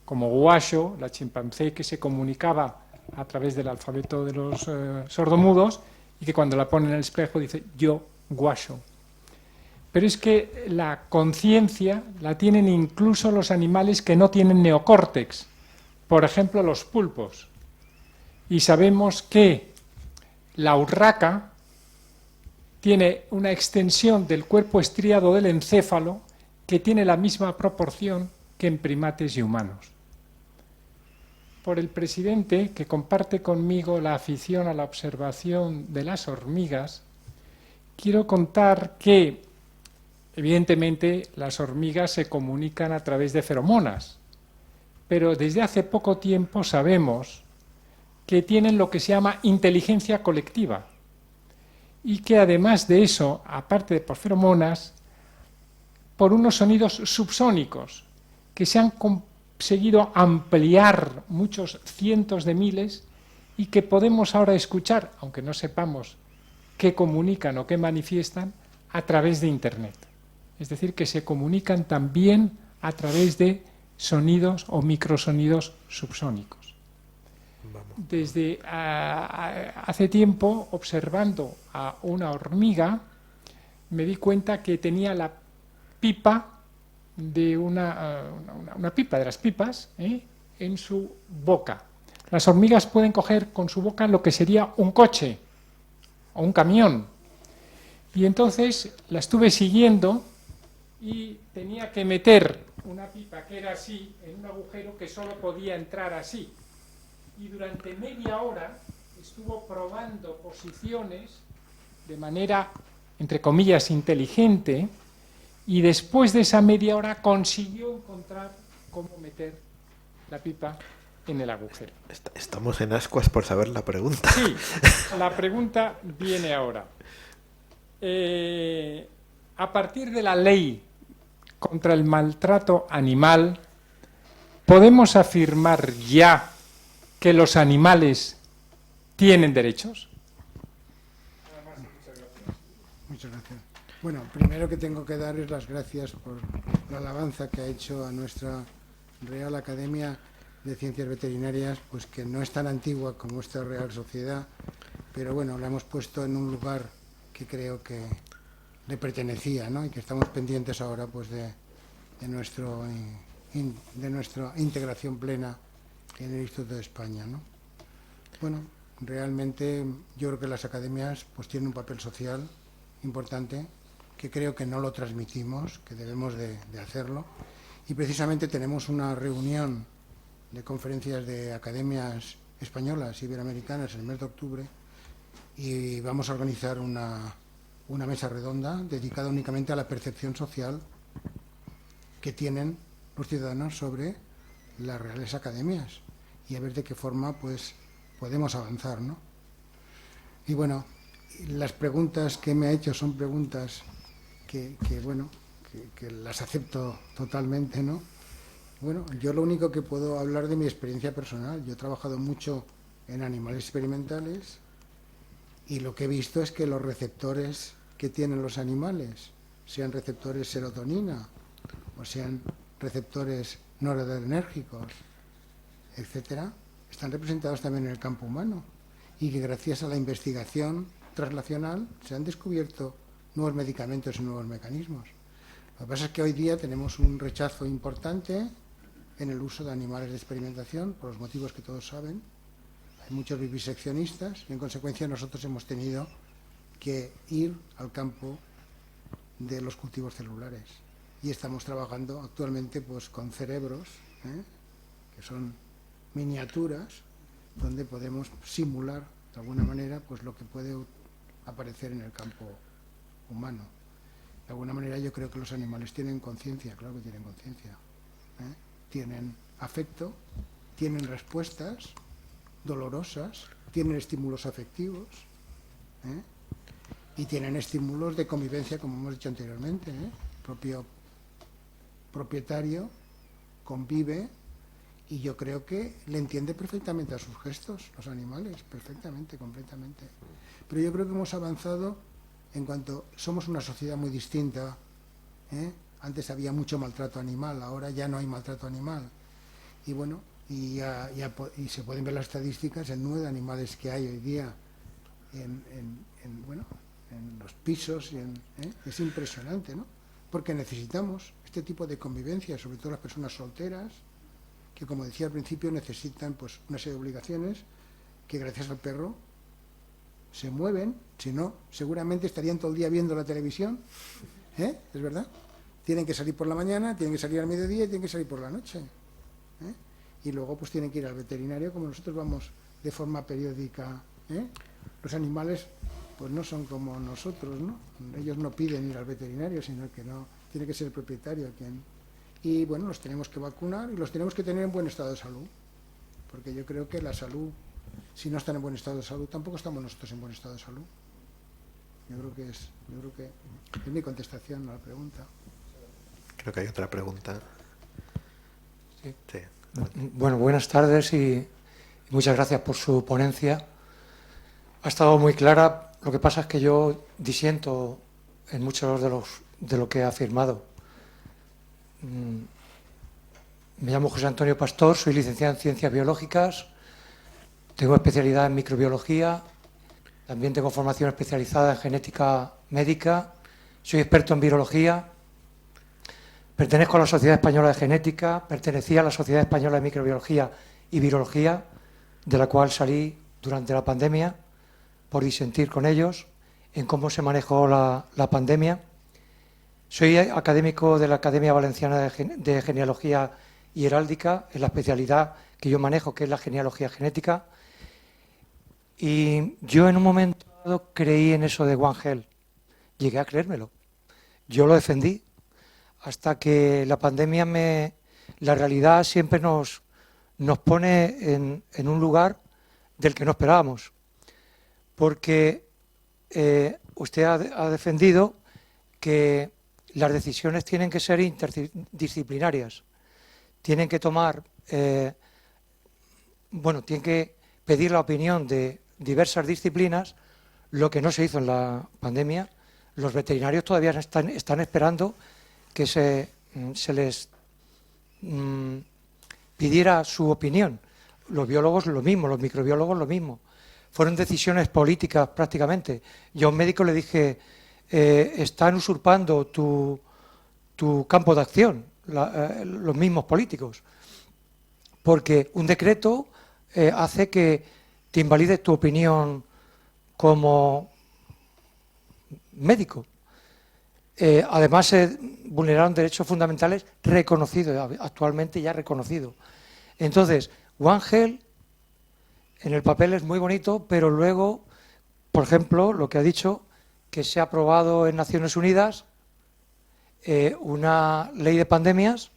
como Washoe, la chimpancé que se comunicaba a través del alfabeto de los sordomudos, y que cuando la pone en el espejo dice yo, Washoe. Pero es que la conciencia la tienen incluso los animales que no tienen neocórtex, por ejemplo los pulpos. Y sabemos que la urraca tiene una extensión del cuerpo estriado del encéfalo que tiene la misma proporción que en primates y humanos. Por el presidente, que comparte conmigo la afición a la observación de las hormigas, quiero contar que, evidentemente, las hormigas se comunican a través de feromonas, pero desde hace poco tiempo sabemos que tienen lo que se llama inteligencia colectiva y que además de eso, aparte de por feromonas, por unos sonidos subsónicos que se han conseguido ampliar muchos cientos de miles y que podemos ahora escuchar, aunque no sepamos qué comunican o qué manifiestan, a través de Internet. Es decir, que se comunican también a través de sonidos o microsonidos subsónicos. Desde hace tiempo, observando a una hormiga, me di cuenta que tenía la pipa de una pipa de las pipas en su boca. Las hormigas pueden coger con su boca lo que sería un coche o un camión. Y entonces la estuve siguiendo y tenía que meter una pipa que era así en un agujero que solo podía entrar así. Y durante media hora estuvo probando posiciones de manera, entre comillas, inteligente, y después de esa media hora consiguió encontrar cómo meter la pipa en el agujero. Estamos en ascuas por saber la pregunta. Sí, la pregunta viene ahora. A partir de la ley contra el maltrato animal, ¿podemos afirmar ya que los animales tienen derechos? Muchas gracias. Bueno, primero que tengo que dar es las gracias por la alabanza que ha hecho a nuestra Real Academia de Ciencias Veterinarias, pues que no es tan antigua como esta Real Sociedad, pero bueno, la hemos puesto en un lugar que creo que le pertenecía, ¿no? Y que estamos pendientes ahora pues de nuestra integración plena en el Instituto de España, ¿no? Bueno, realmente yo creo que las academias pues tienen un papel social importante, que creo que no lo transmitimos, que debemos de hacerlo, y precisamente tenemos una reunión de conferencias de academias españolas y iberoamericanas en el mes de octubre, y vamos a organizar una mesa redonda dedicada únicamente a la percepción social que tienen los ciudadanos sobre las reales academias y a ver de qué forma pues podemos avanzar, ¿no? Y bueno, las preguntas que me ha hecho son preguntas que las acepto totalmente, ¿no? Bueno, yo lo único que puedo hablar de mi experiencia personal. Yo he trabajado mucho en animales experimentales y lo que he visto es que los receptores que tienen los animales, sean receptores serotonina o sean receptores noradrenérgicos, etcétera, están representados también en el campo humano, y que gracias a la investigación translacional se han descubierto nuevos medicamentos y nuevos mecanismos. Lo que pasa es que hoy día tenemos un rechazo importante en el uso de animales de experimentación, por los motivos que todos saben. Hay muchos viviseccionistas y en consecuencia nosotros hemos tenido que ir al campo de los cultivos celulares. Y estamos trabajando actualmente pues con cerebros, que son miniaturas, donde podemos simular de alguna manera pues lo que puede aparecer en el campo humano. De alguna manera yo creo que los animales tienen conciencia, claro que tienen conciencia, tienen afecto, tienen respuestas dolorosas, tienen estímulos afectivos, y tienen estímulos de convivencia, como hemos dicho anteriormente. El propio propietario convive y yo creo que le entiende perfectamente a sus gestos, los animales, perfectamente, completamente. Pero yo creo que hemos avanzado en cuanto somos una sociedad muy distinta. Antes había mucho maltrato animal, ahora ya no hay maltrato animal. Y bueno, y se pueden ver las estadísticas, el número de animales que hay hoy día en los pisos, es impresionante, ¿no? Porque necesitamos este tipo de convivencia, sobre todo las personas solteras, que como decía al principio necesitan pues una serie de obligaciones que gracias al perro se mueven, si no, seguramente estarían todo el día viendo la televisión, ¿es verdad? Tienen que salir por la mañana, tienen que salir al mediodía y tienen que salir por la noche, y luego pues tienen que ir al veterinario como nosotros vamos de forma periódica, Los animales pues no son como nosotros, ¿no? Ellos no piden ir al veterinario, sino que no, tiene que ser el propietario quien... Y bueno, los tenemos que vacunar y los tenemos que tener en buen estado de salud, porque yo creo que la salud, si no están en buen estado de salud, tampoco estamos nosotros en buen estado de salud. Yo creo que es mi contestación a la pregunta. Creo que hay otra pregunta. Sí. Sí. Bueno, buenas tardes y muchas gracias por su ponencia. Ha estado muy clara. Lo que pasa es que yo disiento en muchos de lo que ha afirmado. Me llamo José Antonio Pastor, soy licenciado en Ciencias Biológicas, tengo especialidad en microbiología, también tengo formación especializada en genética médica, soy experto en virología, pertenezco a la Sociedad Española de Genética, pertenecía a la Sociedad Española de Microbiología y Virología, de la cual salí durante la pandemia por disentir con ellos en cómo se manejó la pandemia. Soy académico de la Academia Valenciana de Genealogía y Heráldica, en la especialidad que yo manejo, que es la genealogía genética. Y yo en un momento dado creí en eso de One Health. Llegué a creérmelo. Yo lo defendí hasta que la pandemia me la realidad siempre nos pone en un lugar del que no esperábamos, porque usted ha defendido que las decisiones tienen que ser interdisciplinarias, tienen que tomar, tienen que pedir la opinión de diversas disciplinas, lo que no se hizo en la pandemia. Los veterinarios todavía están esperando que se les pidiera su opinión. Los biólogos lo mismo, los microbiólogos lo mismo. Fueron decisiones políticas prácticamente. Yo a un médico le dije, están usurpando tu campo de acción, los mismos políticos, porque un decreto hace que te invalide tu opinión como médico. Además, se vulneraron derechos fundamentales reconocidos, actualmente ya reconocidos. Entonces, One Health en el papel es muy bonito, pero luego, por ejemplo, lo que ha dicho, que se ha aprobado en Naciones Unidas una ley de pandemias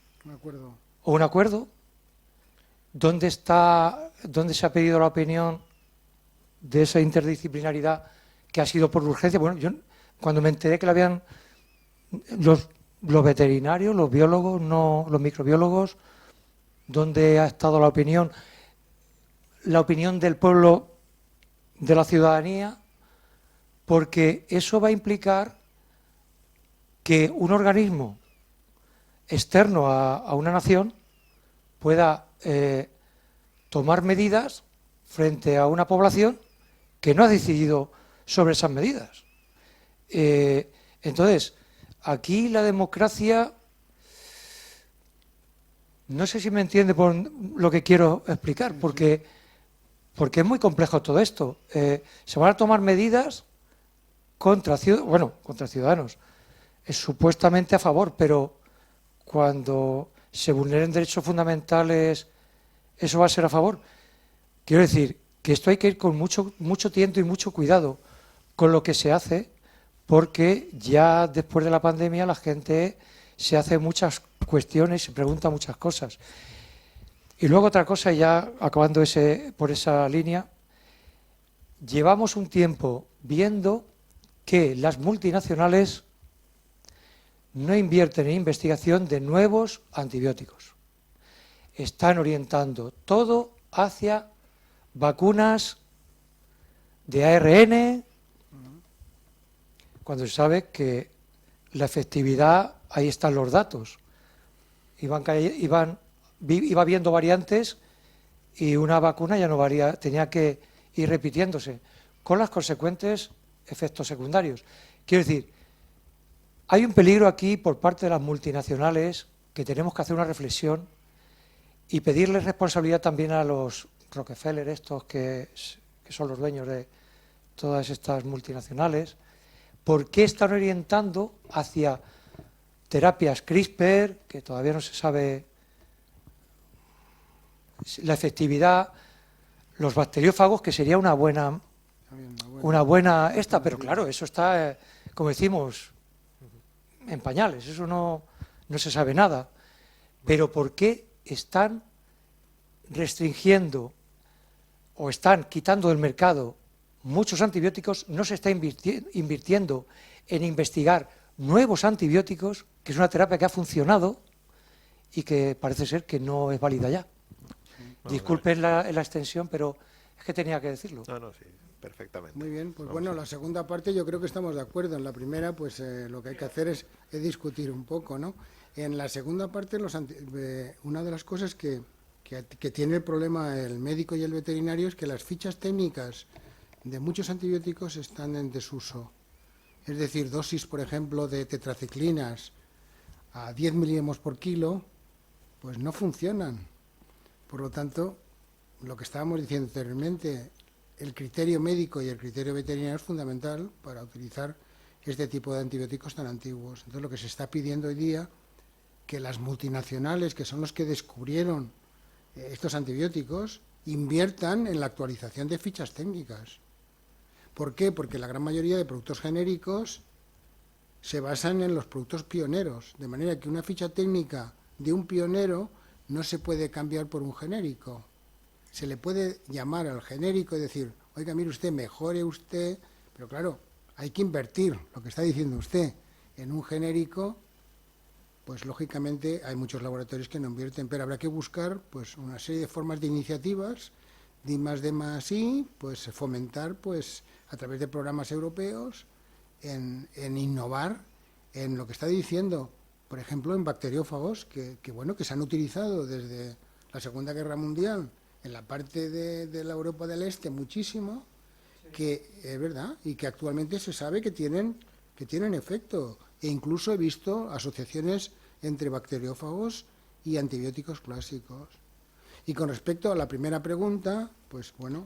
o un acuerdo. ¿Dónde se ha pedido la opinión de esa interdisciplinaridad que ha sido por urgencia? Bueno, yo cuando me enteré que la habían los veterinarios, los biólogos, no los microbiólogos, ¿dónde ha estado la opinión? La opinión del pueblo, de la ciudadanía, porque eso va a implicar que un organismo externo a una nación pueda tomar medidas frente a una población que no ha decidido sobre esas medidas. Entonces, aquí la democracia, no sé si me entiende por lo que quiero explicar, porque es muy complejo todo esto. Se van a tomar medidas contra ciudadanos, es supuestamente a favor, pero cuando se vulneren derechos fundamentales, ¿eso va a ser a favor? Quiero decir que esto hay que ir con mucho tiento y mucho cuidado con lo que se hace, porque ya después de la pandemia la gente se hace muchas cuestiones, se pregunta muchas cosas. Y luego otra cosa, ya acabando por esa línea, llevamos un tiempo viendo que las multinacionales no invierten en investigación de nuevos antibióticos. Están orientando todo hacia vacunas de ARN, cuando se sabe que la efectividad, ahí están los datos. Iba viendo variantes y una vacuna ya no varía, tenía que ir repitiéndose, con los consecuentes efectos secundarios. Quiero decir, hay un peligro aquí por parte de las multinacionales que tenemos que hacer una reflexión y pedirles responsabilidad también a los Rockefeller, estos que son los dueños de todas estas multinacionales. ¿Por qué están orientando hacia terapias CRISPR, que todavía no se sabe la efectividad, los bacteriófagos, que sería una buena pero claro, eso está, como decimos, en pañales, eso no se sabe nada. Pero ¿por qué están restringiendo o están quitando del mercado muchos antibióticos? No se está invirtiendo en investigar nuevos antibióticos, que es una terapia que ha funcionado y que parece ser que no es válida ya. Disculpen la extensión, pero es que tenía que decirlo. No, sí, perfectamente. Muy bien, pues bueno, la segunda parte yo creo que estamos de acuerdo. En la primera, pues lo que hay que hacer es discutir un poco, ¿no? En la segunda parte, una de las cosas que tiene el problema el médico y el veterinario es que las fichas técnicas de muchos antibióticos están en desuso. Es decir, dosis, por ejemplo, de tetraciclinas a 10 miligramos por kilo, pues no funcionan. Por lo tanto, lo que estábamos diciendo anteriormente, el criterio médico y el criterio veterinario es fundamental para utilizar este tipo de antibióticos tan antiguos. Entonces, lo que se está pidiendo hoy día, que las multinacionales, que son los que descubrieron estos antibióticos, inviertan en la actualización de fichas técnicas. ¿Por qué? Porque la gran mayoría de productos genéricos se basan en los productos pioneros, de manera que una ficha técnica de un pionero no se puede cambiar por un genérico. Se le puede llamar al genérico y decir, oiga, mire usted, mejore usted, pero claro, hay que invertir, lo que está diciendo usted, en un genérico, pues lógicamente hay muchos laboratorios que no invierten, pero habrá que buscar pues una serie de formas de iniciativas, de I+D+I, pues fomentar pues a través de programas europeos en innovar en lo que está diciendo, por ejemplo, en bacteriófagos que se han utilizado desde la Segunda Guerra Mundial en la parte de la Europa del Este muchísimo, que es verdad, y que actualmente se sabe que tienen efecto. E incluso he visto asociaciones entre bacteriófagos y antibióticos clásicos. Y con respecto a la primera pregunta, pues bueno,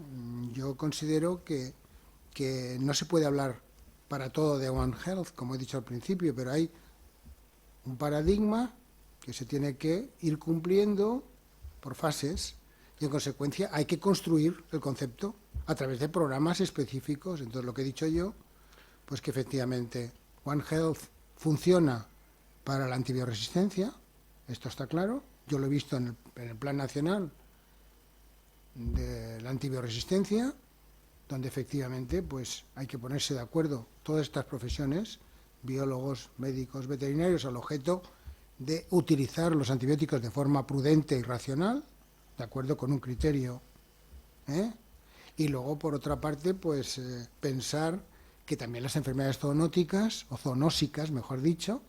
yo considero que no se puede hablar para todo de One Health, como he dicho al principio, pero hay un paradigma que se tiene que ir cumpliendo por fases y en consecuencia hay que construir el concepto a través de programas específicos. Entonces lo que he dicho yo, pues que efectivamente One Health funciona para la antibioresistencia, esto está claro, yo lo he visto en el Plan Nacional de la Antibioresistencia, donde efectivamente pues hay que ponerse de acuerdo todas estas profesiones, biólogos, médicos, veterinarios, al objeto de utilizar los antibióticos de forma prudente y racional, de acuerdo con un criterio, y luego por otra parte pues pensar que también las enfermedades zoonóticas, o zoonósicas mejor dicho,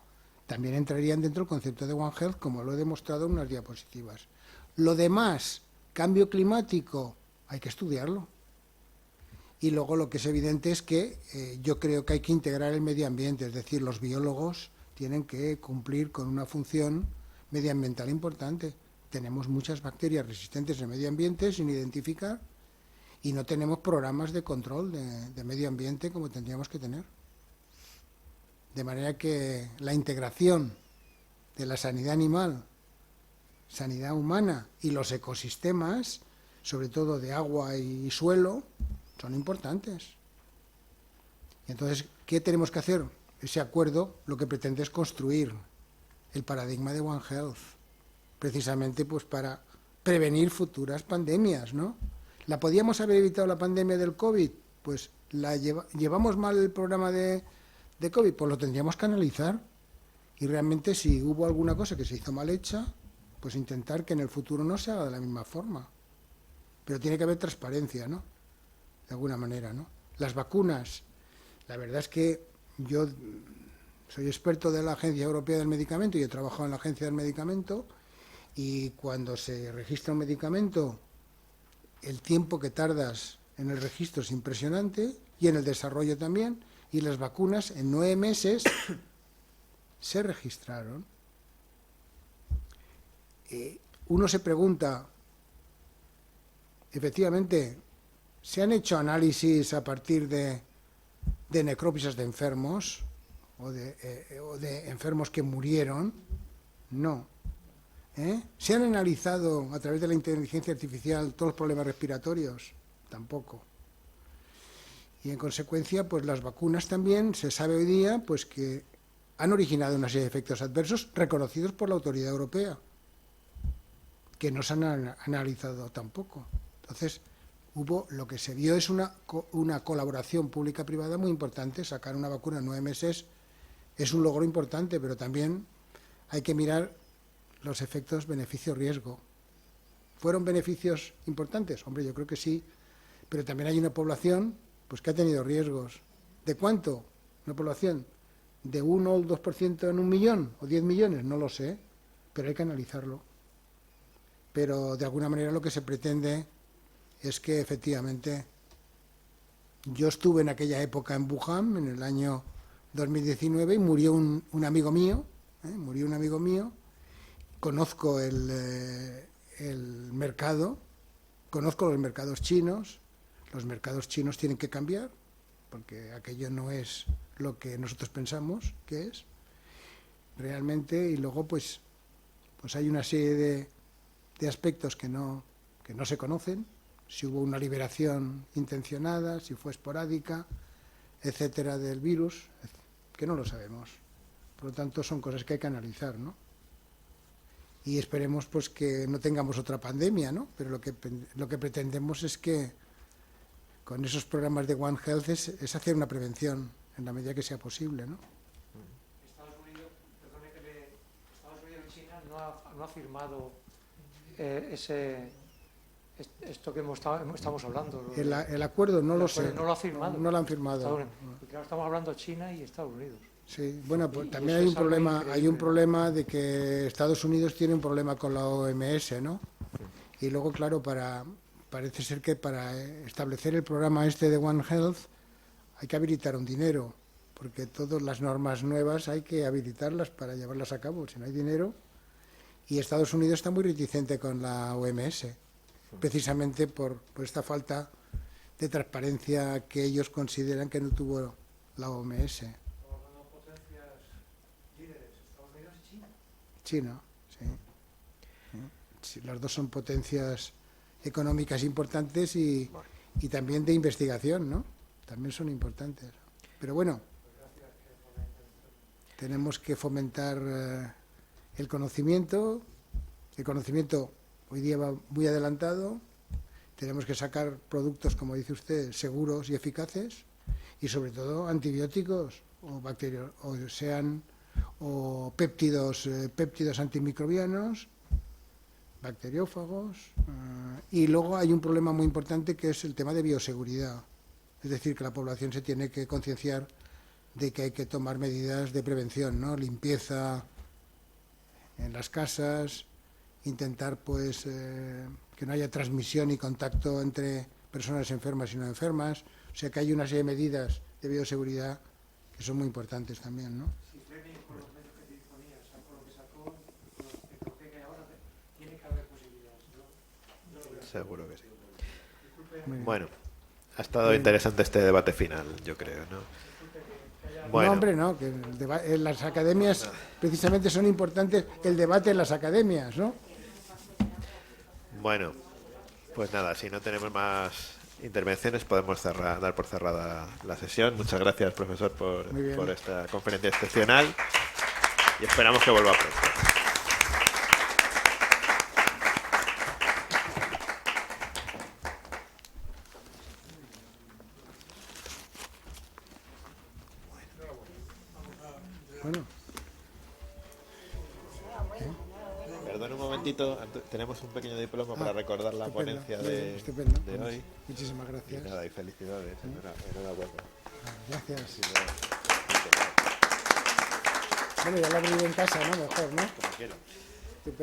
también entrarían dentro del concepto de One Health, como lo he demostrado en unas diapositivas. Lo demás, cambio climático, hay que estudiarlo. Y luego lo que es evidente es que yo creo que hay que integrar el medio ambiente, es decir, los biólogos tienen que cumplir con una función medioambiental importante. Tenemos muchas bacterias resistentes en el medio ambiente sin identificar y no tenemos programas de control de medio ambiente como tendríamos que tener. De manera que la integración de la sanidad animal, sanidad humana y los ecosistemas, sobre todo de agua y suelo, son importantes. Y entonces, ¿qué tenemos que hacer? Ese acuerdo lo que pretende es construir el paradigma de One Health, precisamente pues para prevenir futuras pandemias, ¿no? ¿La podíamos haber evitado la pandemia del COVID? Pues llevamos mal el programa de COVID, pues lo tendríamos que analizar. Y realmente si hubo alguna cosa que se hizo mal hecha, pues intentar que en el futuro no se haga de la misma forma. Pero tiene que haber transparencia, ¿no? De alguna manera, ¿no? Las vacunas, la verdad es que yo soy experto de la Agencia Europea del Medicamento y he trabajado en la Agencia del Medicamento, y cuando se registra un medicamento, el tiempo que tardas en el registro es impresionante y en el desarrollo también, y las vacunas en 9 meses se registraron. Uno se pregunta, efectivamente, ¿se han hecho análisis a partir de necropsias de enfermos o de enfermos que murieron? No. ¿Se han analizado a través de la inteligencia artificial todos los problemas respiratorios? Tampoco. Y en consecuencia, pues las vacunas también se sabe hoy día pues que han originado una serie de efectos adversos reconocidos por la autoridad europea, que no se han analizado tampoco. Entonces, lo que se vio es una colaboración pública-privada muy importante. Sacar una vacuna en 9 meses es un logro importante, pero también hay que mirar los efectos beneficio-riesgo. ¿Fueron beneficios importantes? Hombre, yo creo que sí, pero también hay una población pues que ha tenido riesgos. ¿De cuánto? Una población de 1 o el 2% en 1 millón o 10 millones, no lo sé, pero hay que analizarlo. Pero de alguna manera lo que se pretende es que efectivamente, yo estuve en aquella época en Wuhan, en el año 2019, y murió un amigo mío, conozco el mercado, conozco los mercados chinos. Los mercados chinos tienen que cambiar, porque aquello no es lo que nosotros pensamos que es realmente, y luego pues hay una serie de aspectos que no se conocen, si hubo una liberación intencionada, si fue esporádica, etcétera, del virus, que no lo sabemos. Por lo tanto, son cosas que hay que analizar, ¿no? y esperemos pues que no tengamos otra pandemia, ¿no? Pero lo que pretendemos es que con esos programas de One Health es hacer una prevención en la medida que sea posible, ¿no? Estados Unidos, perdone Estados Unidos y China no ha firmado esto que estamos hablando. El acuerdo no lo sé. No lo ha firmado. No lo han firmado. Porque ahora estamos hablando de China y Estados Unidos. Sí, bueno, pues Y también eso hay un problema de que Estados Unidos tiene un problema con la OMS, ¿no? Y luego, claro, parece ser que para establecer el programa este de One Health hay que habilitar un dinero, porque todas las normas nuevas hay que habilitarlas para llevarlas a cabo, si no hay dinero. Y Estados Unidos está muy reticente con la OMS, precisamente por esta falta de transparencia que ellos consideran que no tuvo la OMS. China, sí. Sí, las dos son potencias económicas importantes y también de investigación, ¿no? También son importantes. Pero bueno, tenemos que fomentar el conocimiento hoy día va muy adelantado, tenemos que sacar productos, como dice usted, seguros y eficaces, y sobre todo antibióticos o péptidos antimicrobianos, bacteriófagos, y luego hay un problema muy importante que es el tema de bioseguridad, es decir, que la población se tiene que concienciar de que hay que tomar medidas de prevención, ¿no? Limpieza en las casas, intentar pues que no haya transmisión y contacto entre personas enfermas y no enfermas, o sea que hay una serie de medidas de bioseguridad que son muy importantes también, ¿no? Seguro que sí. Bueno, ha estado interesante este debate final, yo creo, ¿no? Bueno. No, hombre, no, que en las academias precisamente son importantes el debate en las academias, ¿no? Bueno, pues nada, si no tenemos más intervenciones podemos dar por cerrada la sesión. Muchas gracias, profesor, por esta conferencia excepcional y esperamos que vuelva pronto. Bueno. Perdón un momentito, tenemos un pequeño diploma para recordar la ponencia de hoy. Muchísimas gracias. Y nada, y felicidades. Enhorabuena. Gracias. Bueno, ya lo abrí en casa, ¿no? Mejor, ¿no? Como quiera. Estupendo.